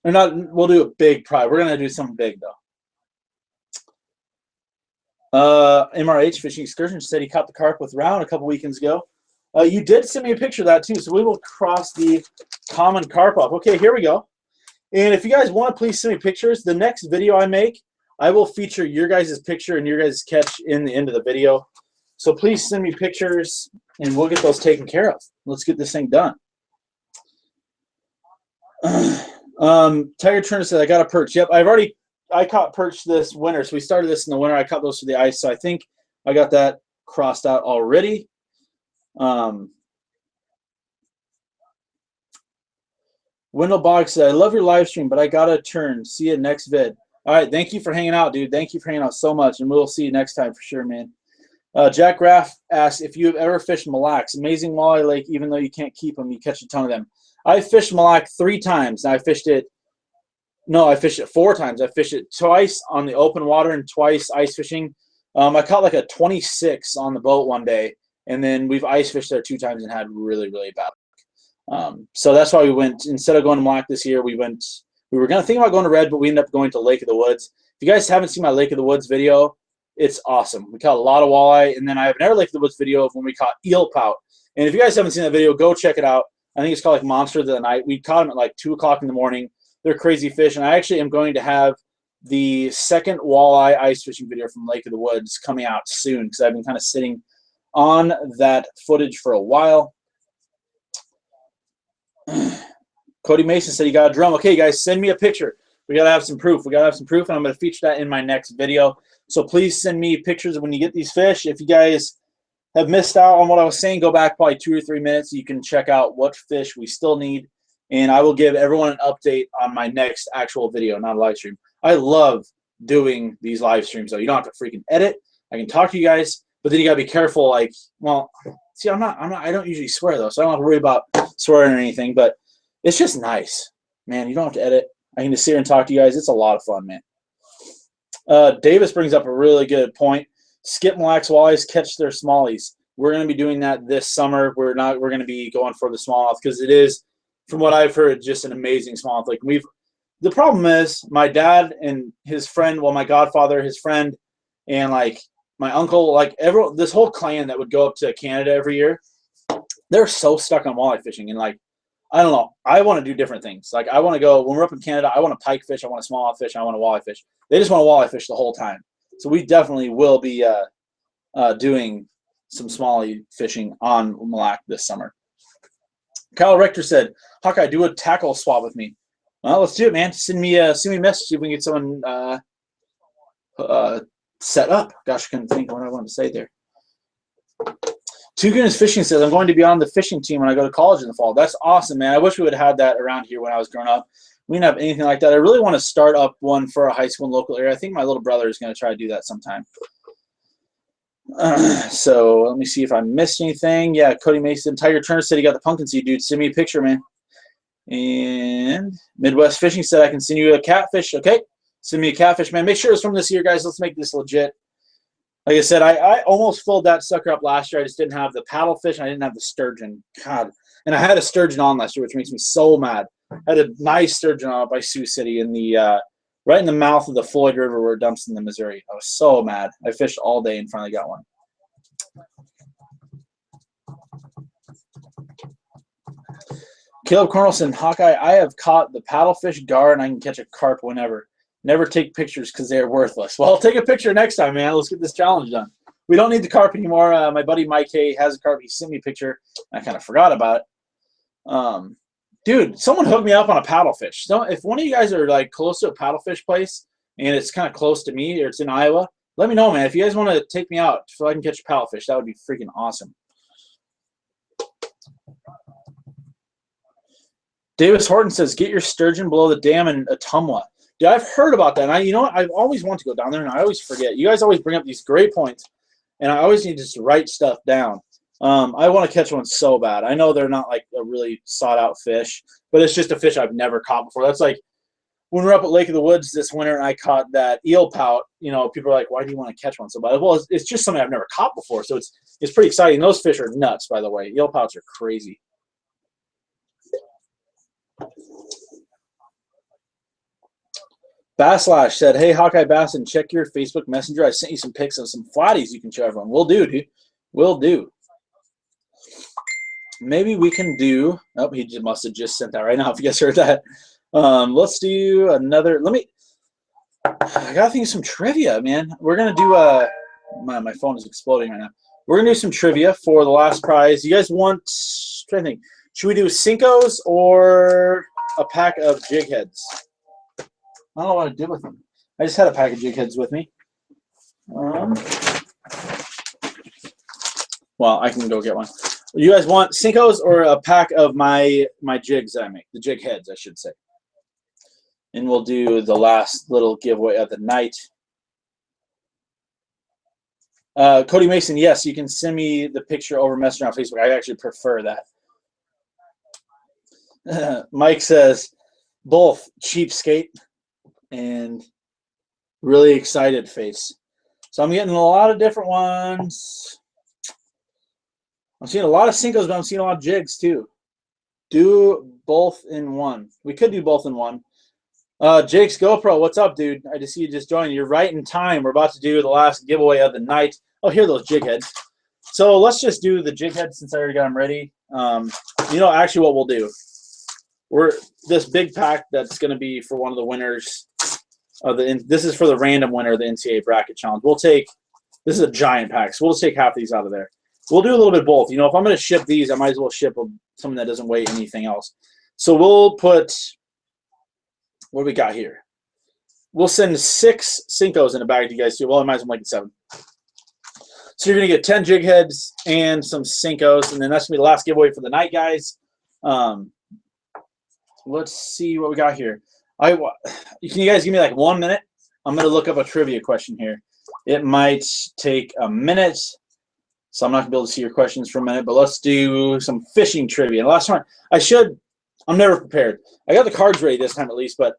Or not, we'll do a big prize. We're going to do something big, though. MRH Fishing Excursion said he caught the carp with round a couple weekends ago. You did send me a picture of that, too, so we will cross the common carp off. Okay, here we go. And if you guys want, please send me pictures. The next video I make, I will feature your guys' picture and your guys' catch in the end of the video. So please send me pictures, and we'll get those taken care of. Let's get this thing done. Tiger Turner said, I got a perch. Yep, I caught perch this winter. So we started this in the winter. I caught those for the ice. So I think I got that crossed out already. Wendell Boggs said, I love your live stream, but I got to turn. See you next vid. All right, thank you for hanging out, dude. Thank you for hanging out so much, and we'll see you next time for sure, man. Jack Graff asks if you have ever fished Mille Lacs. Amazing walleye lake, even though you can't keep them, you catch a ton of them. I fished Mille Lacs 3 times. I fished it 4 times. I fished it twice on the open water and twice ice fishing. I caught like a 26 on the boat one day, and then we've ice fished there 2 times and had really, really bad luck. So that's why we went, instead of going to Mille Lacs this year, we were going to think about going to Red, but we ended up going to Lake of the Woods. If you guys haven't seen my Lake of the Woods video, it's awesome. We caught a lot of walleye, and then I have another Lake of the Woods video of when we caught eel pout. And if you guys haven't seen that video, go check it out. I think it's called like Monster of the Night. We caught them at like 2 o'clock in the morning. They're crazy fish, and I actually am going to have the second walleye ice fishing video from Lake of the Woods coming out soon because I've been kind of sitting on that footage for a while. Cody Mason said he got a drum. Okay, guys, send me a picture. We got to have some proof. We got to have some proof, and I'm going to feature that in my next video. So please send me pictures of when you get these fish. If you guys have missed out on what I was saying, go back probably 2 or 3 minutes. You can check out what fish we still need, and I will give everyone an update on my next actual video, not a live stream. I love doing these live streams, though. You don't have to freaking edit. I can talk to you guys, but then you got to be careful. Like, well, see, I don't usually swear, though, so I don't have to worry about swearing or anything, but it's just nice, man. You don't have to edit. I can just sit here and talk to you guys. It's a lot of fun, man. Davis brings up a really good point. Skip Mille Lacs walleyes catch their smallies. We're going to be doing that this summer. We're going to be going for the smallmouth because it is, from what I've heard, just an amazing smallmouth. Like the problem is my dad and his friend, well, my godfather, his friend, and like my uncle, like this whole clan that would go up to Canada every year, they're so stuck on walleye fishing. And like, I don't know, I want to do different things. Like I want to go, when we're up in Canada, I want to pike fish, I want to smallmouth fish, I want to walleye fish. They just want to walleye fish the whole time. So we definitely will be doing some smallie fishing on Mille Lacs this summer. Kyle Rector said, Hawkeye, do a tackle swap with me. Well, let's do it, man. Send me a message if we can get someone set up. Gosh, I couldn't think of what I wanted to say there. Two Goodness Fishing says, I'm going to be on the fishing team when I go to college in the fall. That's awesome, man. I wish we would have had that around here when I was growing up. We didn't have anything like that. I really want to start up one for a high school and local area. I think my little brother is going to try to do that sometime. So let me see if I missed anything. Yeah, Cody Mason. Tiger Turner said he got the pumpkin seed, dude. Send me a picture, man. And Midwest Fishing said I can send you a catfish. Okay, send me a catfish, man. Make sure it's from this year, guys. Let's make this legit. Like I said, I almost filled that sucker up last year. I just didn't have the paddlefish. I didn't have the sturgeon. God. And I had a sturgeon on last year, which makes me so mad. I had a nice sturgeon on by Sioux City in the right in the mouth of the Floyd River where it dumps in the Missouri. I was so mad. I fished all day and finally got one. Caleb Cornelson, Hawkeye, I have caught the paddlefish, gar, and I can catch a carp whenever. Never take pictures because they're worthless. Well, I'll take a picture next time, man. Let's get this challenge done. We don't need the carp anymore. My buddy Mike Hay has a carp. He sent me a picture. I kind of forgot about it. Dude, someone hooked me up on a paddlefish. So if one of you guys are like close to a paddlefish place and it's kind of close to me or it's in Iowa, let me know, man. If you guys want to take me out so I can catch a paddlefish, that would be freaking awesome. Davis Horton says, get your sturgeon below the dam in Ottumwa. Dude, I've heard about that. And you know what? I've always wanted to go down there, and I always forget. You guys always bring up these great points, and I always need to just write stuff down. I want to catch one so bad. I know they're not like a really sought-out fish, but it's just a fish I've never caught before. That's like when we were up at Lake of the Woods this winter, and I caught that eel pout. You know, people are like, why do you want to catch one so bad? Well, it's just something I've never caught before, so it's pretty exciting. Those fish are nuts, by the way. Eel pouts are crazy. Basslash said, hey, Hawkeye Bassin, check your Facebook Messenger. I sent you some pics of some flatties you can show everyone. Will do, dude. Will do. Maybe we can do – oh, he must have just sent that right now if you guys heard that. Let's do another – I got to think of some trivia, man. We're going to do a – my phone is exploding right now. We're going to do some trivia for the last prize. You guys want – I'm trying to think. Should we do Cinco's or – a pack of jig heads. I don't know what I did with them. I just had a pack of jig heads with me. Well, I can go get one. You guys want Cincos or a pack of my jigs that I make? The jig heads, I should say. And we'll do the last little giveaway of the night. Cody Mason, yes, you can send me the picture over Messenger on Facebook. I actually prefer that. Mike says, both cheapskate and really excited face. So I'm getting a lot of different ones. I'm seeing a lot of Cincos, but I'm seeing a lot of jigs too. Do both in one. We could do both in one. Jake's GoPro, what's up, dude? I just see you just joined. You're right in time. We're about to do the last giveaway of the night. Oh, here are those jig heads. So let's just do the jig heads since I already got them ready. You know, actually what we'll do, this big pack that's going to be for one of the winners of this is for the random winner of the NCAA bracket challenge. This is a giant pack, so we'll just take half these out of there. We'll do a little bit of both. You know, if I'm going to ship these, I might as well ship something that doesn't weigh anything else. So we'll put, what do we got here? We'll send 6 Cincos in a bag to you guys too. Well, I might as well make it 7. So you're going to get 10 jig heads and some Cincos, and then that's going to be the last giveaway for the night, guys. Let's see what we got here. Can you guys give me like 1 minute? I'm going to look up a trivia question here. It might take a minute, so I'm not going to be able to see your questions for a minute, but let's do some fishing trivia. And last time, I'm never prepared. I got the cards ready this time at least, but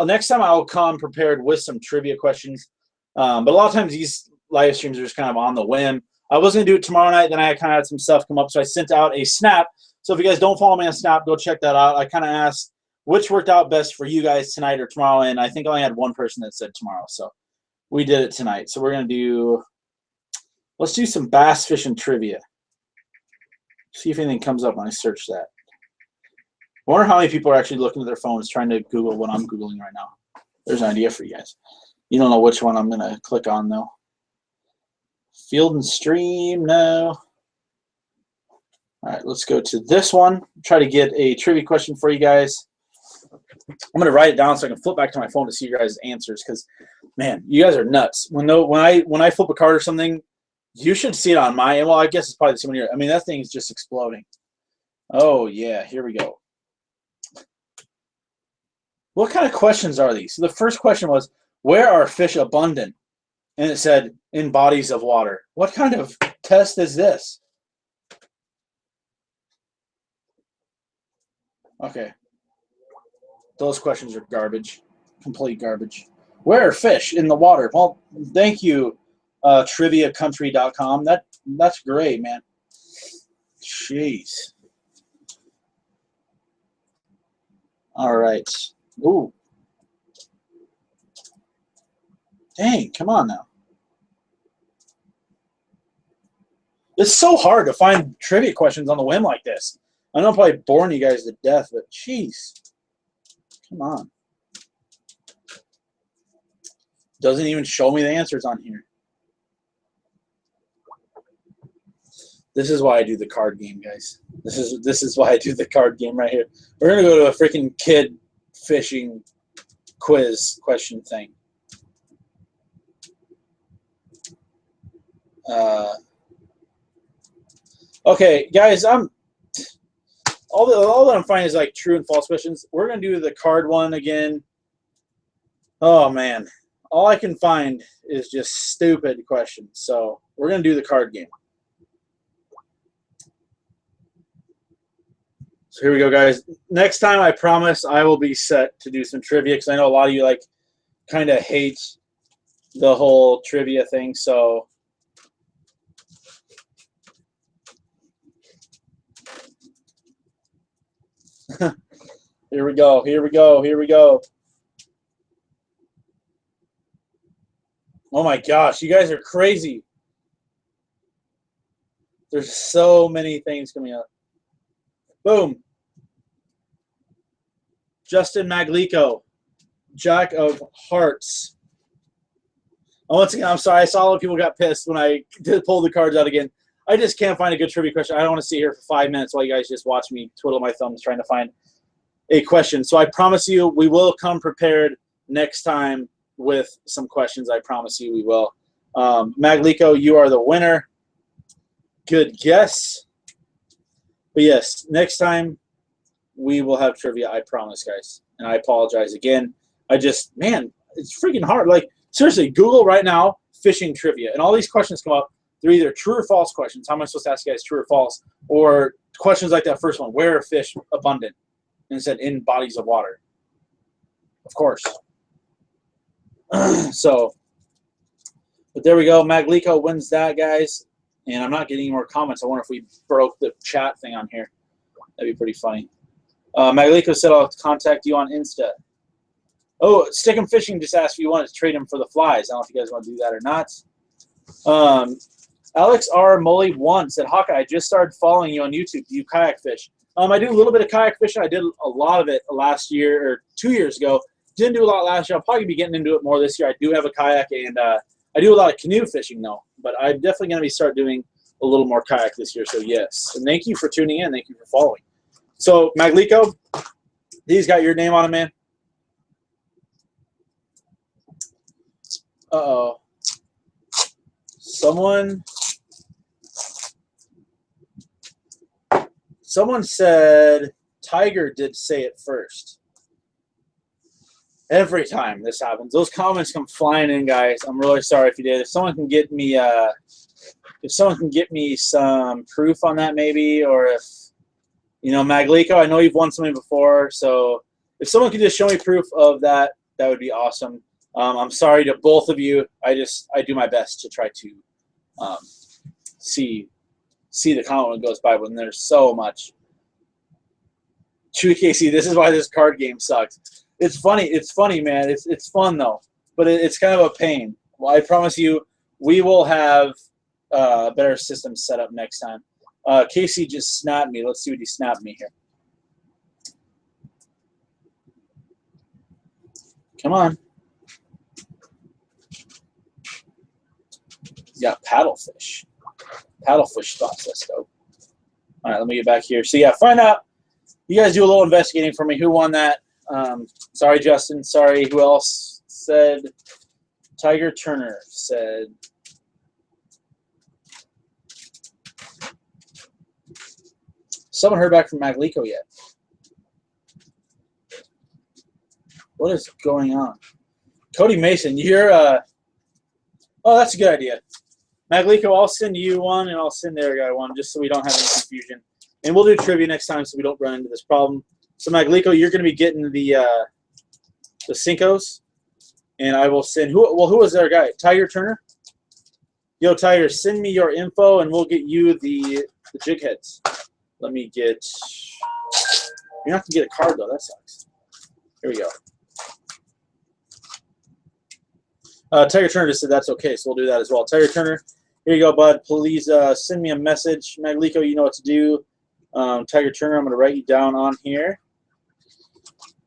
next time I'll come prepared with some trivia questions. But a lot of times these live streams are just kind of on the whim. I was going to do it tomorrow night, then I kind of had some stuff come up, so I sent out a snap. So if you guys don't follow me on Snap, go check that out. I kind of asked which worked out best for you guys tonight or tomorrow, and I think I only had one person that said tomorrow, so we did it tonight. So we're going to do, let's do some bass fishing trivia. See if anything comes up when I search that. I wonder how many people are actually looking at their phones trying to Google what I'm Googling right now. There's an idea for you guys. You don't know which one I'm going to click on, though. Field and Stream, no. All right, let's go to this one. Try to get a trivia question for you guys. I'm going to write it down so I can flip back to my phone to see your guys' answers because, man, you guys are nuts. When I flip a card or something, you should see it on my end. Well, I guess it's probably the same one here. I mean, that thing is just exploding. Oh, yeah, here we go. What kind of questions are these? So the first question was, where are fish abundant? And it said, in bodies of water. What kind of test is this? Okay. Those questions are garbage. Complete garbage. Where are fish in the water? Well, thank you, triviacountry.com. That's great, man. Jeez. All right. Ooh. Dang, come on now. It's so hard to find trivia questions on the whim like this. I know I'm probably boring you guys to death, but jeez. Come on. Doesn't even show me the answers on here. This is why I do the card game, guys. This is why I do the card game right here. We're gonna go to a freaking kid fishing quiz question thing. Okay, guys, all that I'm finding is like true and false questions. We're gonna do the card one again. Oh man, all I can find is just stupid questions. So we're gonna do the card game. So here we go, guys. Next time, I promise I will be set to do some trivia because I know a lot of you like kind of hate the whole trivia thing. So here we go. Here we go. Here we go. Oh my gosh, you guys are crazy. There's so many things coming up. Boom. Justin Maglico, Jack of Hearts. Oh, once again, I'm sorry. I saw a lot of people got pissed when I pulled the cards out again. I just can't find a good trivia question. I don't want to sit here for 5 minutes while you guys just watch me twiddle my thumbs trying to find a question. So I promise you we will come prepared next time with some questions. I promise you we will. Maglico, you are the winner. Good guess. But yes, next time we will have trivia, I promise, guys. And I apologize again. Man, it's freaking hard. Like, seriously, Google right now, fishing trivia. And all these questions come up. They're either true or false questions. How am I supposed to ask you guys true or false? Or questions like that first one. Where are fish abundant? And it said in bodies of water. Of course. So, but there we go. Maglico wins that, guys. And I'm not getting any more comments. I wonder if we broke the chat thing on here. That'd be pretty funny. Maglico said I'll contact you on Insta. Oh, Stick 'em Fishing just asked if you want to trade him for the flies. I don't know if you guys want to do that or not. Alex R. Mully 1 said, Hawkeye, I just started following you on YouTube. Do you kayak fish? I do a little bit of kayak fishing. I did a lot of it last year or 2 years ago. Didn't do a lot last year. I'll probably be getting into it more this year. I do have a kayak, and I do a lot of canoe fishing, though. But I'm definitely going to start doing a little more kayak this year, so yes. And thank you for tuning in. Thank you for following. So, Maglico, these got your name on them, man. Uh-oh. Someone said Tiger did say it first. Every time this happens, those comments come flying in, guys. I'm really sorry if you did. If someone can get me, some proof on that, maybe, or if Maglico, I know you've won something before, so if someone could just show me proof of that, that would be awesome. I'm sorry to both of you. I do my best to try to see the comment when it goes by, when there's so much. Chewy Casey, this is why this card game sucks. It's funny, man. It's fun though, but it's kind of a pain. Well, I promise you, we will have a better system set up next time. Casey just snapped me. Let's see what he snapped me here. Come on. Yeah, paddlefish. Paddlefish spots. Let's go. All right, let me get back here. So yeah, find out. You guys do a little investigating for me. Who won that? Sorry, Justin. Sorry. Who else said? Tiger Turner said. Someone heard back from Maglico yet? What is going on? Cody Mason, you're oh, that's a good idea. Maglico, I'll send you one, and I'll send the other guy one, just so we don't have any confusion. And we'll do trivia next time, so we don't run into this problem. So, Maglico, you're going to be getting the Cincos, and I will send who was their guy? Tiger Turner. Yo, Tiger, send me your info, and we'll get you the jig heads. Let me get. You're not going to get a card though. That sucks. Here we go. Tiger Turner just said that's okay, so we'll do that as well. Tiger Turner, here you go, bud. Please send me a message. Maglico, you know what to do. Tiger Turner, I'm going to write you down on here.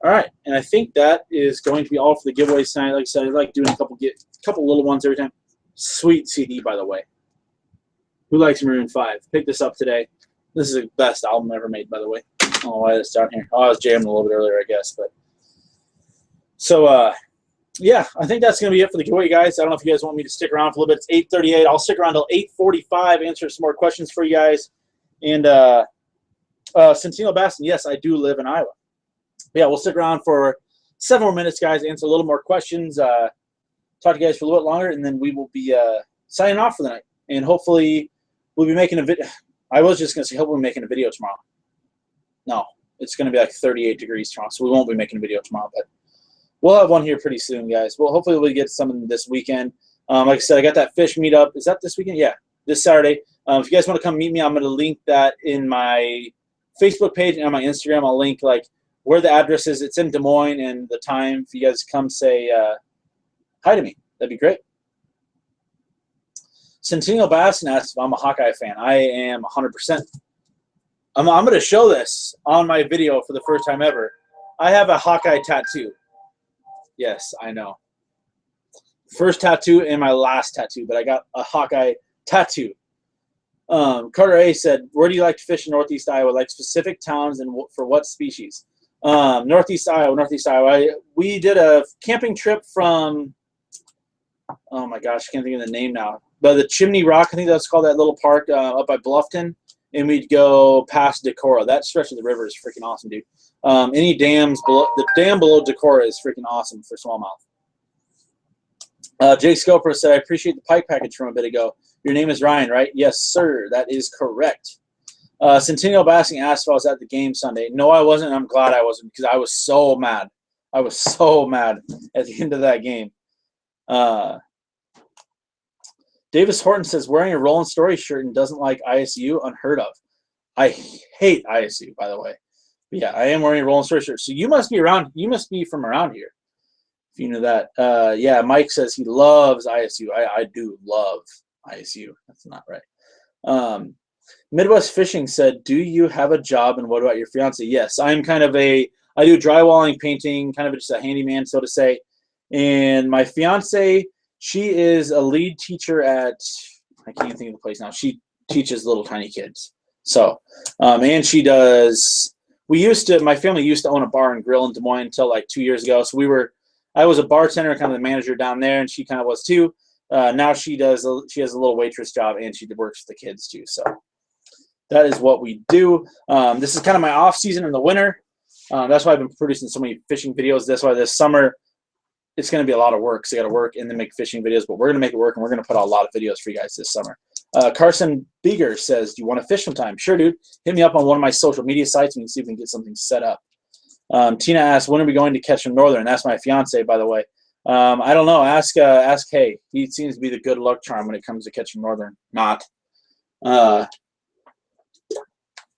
All right, and I think that is going to be all for the giveaways tonight. Like I said, I like doing a couple little ones every time. Sweet CD, by the way. Who likes Maroon 5? Pick this up today. This is the best album ever made, by the way. I don't know why that's down here. Oh, I was jamming a little bit earlier, I guess. But so, yeah, I think that's going to be it for the giveaway, guys. I don't know if you guys want me to stick around for a little bit. It's 8:38. I'll stick around till 8:45, answer some more questions for you guys. And Centennial Bastion, yes, I do live in Iowa. But yeah, we'll stick around for 7 more minutes, guys, answer a little more questions, talk to you guys for a little bit longer, and then we will be signing off for the night. And hopefully we'll be making a video. I was just going to say hopefully we're making a video tomorrow. No, it's going to be like 38 degrees tomorrow, so we won't be making a video tomorrow, but we'll have one here pretty soon, guys. Well, hopefully we'll get some this weekend. Like I said, I got that fish meetup. Is that this weekend? Yeah, this Saturday. If you guys want to come meet me, I'm going to link that in my Facebook page and on my Instagram. I'll link like where the address is. It's in Des Moines and the time. If you guys come say hi to me, that'd be great. Centennial Bastion asks if I'm a Hawkeye fan. I am 100%. I'm going to show this on my video for the first time ever. I have a Hawkeye tattoo. Yes, I know. First tattoo and my last tattoo, but I got a Hawkeye tattoo. Carter A said, where do you like to fish in Northeast Iowa? Like specific towns and for what species? Northeast Iowa, Northeast Iowa. We did a camping trip from, oh my gosh, I can't think of the name now, but the Chimney Rock, I think that's called, that little park up by Bluffton, and we'd go past Decorah. That stretch of the river is freaking awesome, dude. Any dams below, the dam below Decorah is freaking awesome for smallmouth. Jake Scoper said, I appreciate the pike package from a bit ago. Your name is Ryan, right? Yes, sir. That is correct. Centennial Bassing asked if I was at the game Sunday. No, I wasn't. I'm glad I wasn't because I was so mad. I was so mad at the end of that game. Davis Horton says, wearing a Roland Story shirt and doesn't like ISU, unheard of. I hate ISU, by the way. But yeah, I am wearing a Roland Story shirt. So you must be around. You must be from around here, if you know that. Yeah, Mike says he loves ISU. I do love ISU. That's not right. Midwest Fishing said, do you have a job and what about your fiance? Yes, I'm kind of I do drywalling, painting, kind of just a handyman, so to say. And my fiance, she is a lead teacher at, I can't even think of the place now. She teaches little tiny kids. So, and she does, my family used to own a bar and grill in Des Moines until like 2 years ago. So I was a bartender, kind of the manager down there, and she kind of was too. Now she has a little waitress job and she works with the kids too. So that is what we do. This is kind of my off season in the winter. That's why I've been producing so many fishing videos. That's why this summer it's going to be a lot of work. So I got to work and then make fishing videos, but we're going to make it work and we're going to put out a lot of videos for you guys this summer. Carson Beeger says, do you want to fish sometime? Sure, dude. Hit me up on one of my social media sites and we can see if we can get something set up. Tina asks, when are we going to catch a northern? That's my fiance, by the way. I don't know. Ask Hay. He seems to be the good luck charm when it comes to catching northern. Not.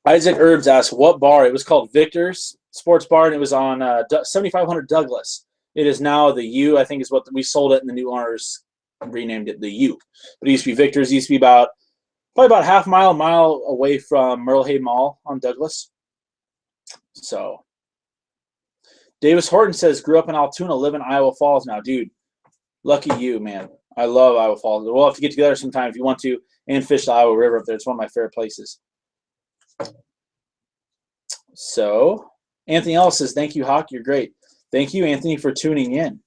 Isaac Herbs asked, what bar? It was called Victor's Sports Bar, and it was on 7500 Douglas. It is now the U, I think is what we sold it, and the new owners renamed it the U. But it used to be Victor's. It used to be probably about half mile away from Merlehay Mall on Douglas. So Davis Horton says, grew up in Altoona, live in Iowa Falls now. Dude, lucky you, man. I love Iowa Falls. We'll have to get together sometime if you want to and fish the Iowa River up there. It's one of my favorite places. So Anthony Ellis says, thank you, Hawk. You're great. Thank you, Anthony, for tuning in.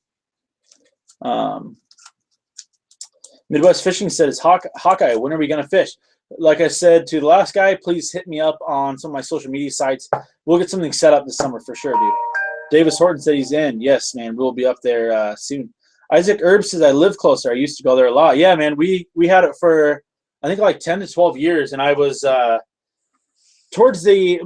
Midwest Fishing says, Hawkeye, when are we going to fish? Like I said to the last guy, please hit me up on some of my social media sites. We'll get something set up this summer for sure, dude. Davis Horton said he's in. Yes, man, we'll be up there soon. Isaac Herb says, I live closer. I used to go there a lot. Yeah, man, we had it for, I think, like 10 to 12 years, and I was towards the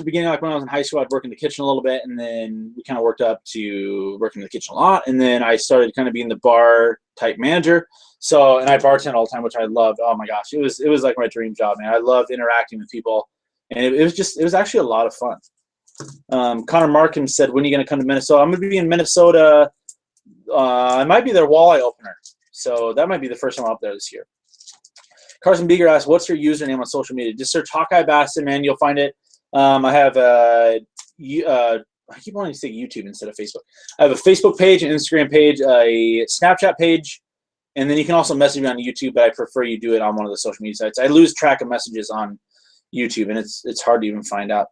beginning, like when I was in high school, I'd work in the kitchen a little bit, and then we kind of worked up to working in the kitchen a lot, and then I started kind of being the bar type manager. So, and I bartend all the time, which I loved. Oh my gosh, it was like my dream job, man. I loved interacting with people, and it was actually a lot of fun. Connor Markham said, when are you going to come to Minnesota? I'm going to be in Minnesota. I might be their walleye opener, so that might be the first time I'm up there this year. Carson Beeger asked, what's your username on social media? Just search Hawkeye Bassin, man. You'll find it. I have I keep wanting to say YouTube instead of Facebook. I have a Facebook page, an Instagram page, a Snapchat page, and then you can also message me on YouTube, but I prefer you do it on one of the social media sites. I lose track of messages on YouTube, and it's hard to even find out.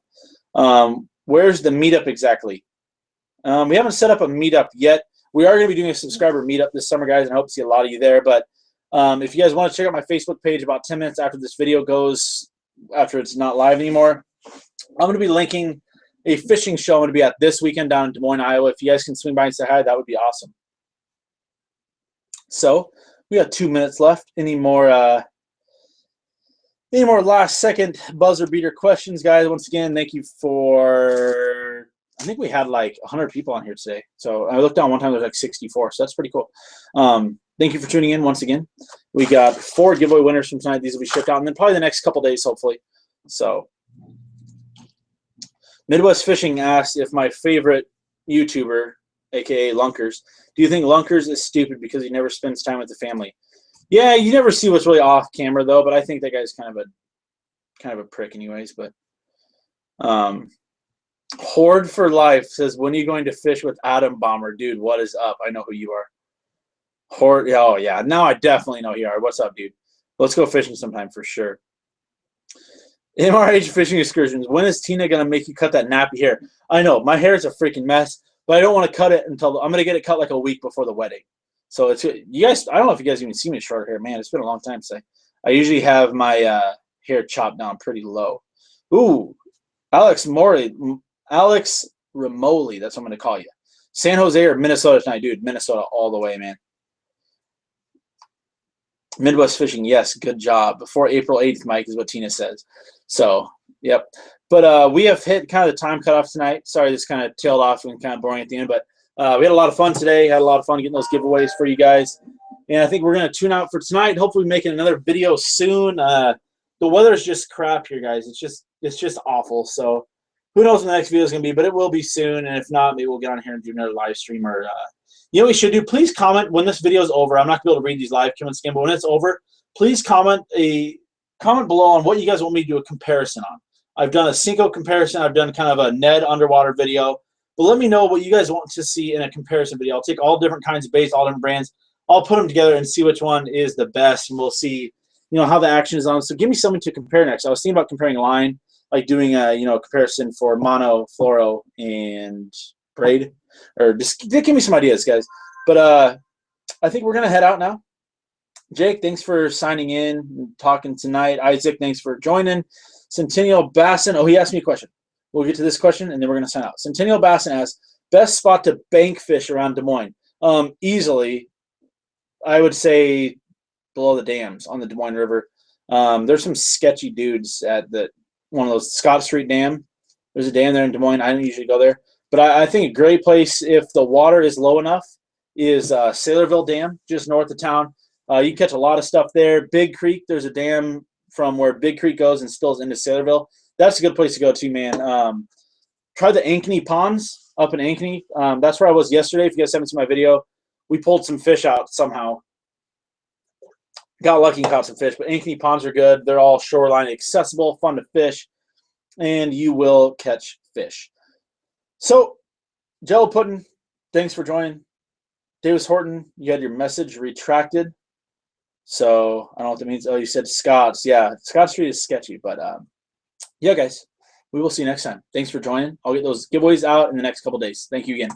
Where's the meetup exactly? We haven't set up a meetup yet. We are going to be doing a subscriber meetup this summer, guys, and I hope to see a lot of you there. But if you guys want to check out my Facebook page about 10 minutes after this video goes, after it's not live anymore, I'm going to be linking a fishing show I'm going to be at this weekend down in Des Moines, Iowa. If you guys can swing by and say hi, that would be awesome. So we got 2 minutes left. Any more last second buzzer beater questions, guys? Once again, thank you for, I think we had like 100 people on here today. So I looked down one time, there was like 64. So that's pretty cool. Thank you for tuning in once again. We got 4 giveaway winners from tonight. These will be shipped out, and then probably the next couple days, hopefully. So Midwest Fishing asked if my favorite YouTuber, aka Lunkers, do you think Lunkers is stupid because he never spends time with the family? Yeah, you never see what's really off camera though, but I think that guy's kind of a prick anyways. But Horde for Life says, when are you going to fish with Atom Bomber? Dude, what is up? I know who you are. Horde, oh yeah, now I definitely know who you are. What's up, dude? Let's go fishing sometime for sure. MRH fishing excursions. When is Tina gonna make you cut that nappy hair? I know my hair is a freaking mess, but I don't want to cut it until I'm gonna get it cut like a week before the wedding. So it's you guys. I don't know if you guys even see me short hair. Man, it's been a long time since I usually have my hair chopped down pretty low. Ooh, Alex Ramoli. That's what I'm gonna call you. San Jose or Minnesota tonight, dude. Minnesota all the way, man. Midwest fishing, yes, good job. Before April 8th, Mike, is what Tina says. So, yep. But we have hit kind of the time cutoff tonight. Sorry, this kind of tailed off and kind of boring at the end, but we had a lot of fun today. Had a lot of fun getting those giveaways for you guys. And I think we're going to tune out for tonight. Hopefully making another video soon. The weather is just crap here, guys. It's just awful. So who knows when the next video is going to be, but it will be soon. And if not, maybe we'll get on here and do another live stream or you know what we should do? Please comment when this video is over. I'm not going to be able to read these live comments again, but when it's over, please comment below on what you guys want me to do a comparison on. I've done a Cinco comparison. I've done kind of a Ned underwater video. But let me know what you guys want to see in a comparison video. I'll take all different kinds of baits, all different brands. I'll put them together and see which one is the best, and we'll see, you know, how the action is on. So give me something to compare next. I was thinking about comparing line, like doing a, you know, comparison for mono, fluoro, and braid. Or just give me some ideas, guys. But I think we're going to head out now. Jake, thanks for signing in and talking tonight. Isaac, thanks for joining. Centennial Bassin. Oh, he asked me a question. We'll get to this question, and then we're going to sign out. Centennial Bassin asks, best spot to bank fish around Des Moines? Easily, I would say below the dams on the Des Moines River. There's some sketchy dudes at one of those Scott Street Dam. There's a dam there in Des Moines. I don't usually go there. But I think a great place, if the water is low enough, is Saylorville Dam, just north of town. You can catch a lot of stuff there. Big Creek, there's a dam from where Big Creek goes and spills into Saylorville. That's a good place to go to, man. Try the Ankeny Ponds up in Ankeny. That's where I was yesterday. If you guys haven't seen my video, we pulled some fish out somehow. Got lucky and caught some fish, but Ankeny Ponds are good. They're all shoreline accessible, fun to fish, and you will catch fish. So, Jello Pudding, thanks for joining. Davis Horton, you had your message retracted. So, I don't know what that means. Oh, you said Scott's. Yeah, Scott Street is sketchy. But, yeah, guys, we will see you next time. Thanks for joining. I'll get those giveaways out in the next couple days. Thank you again.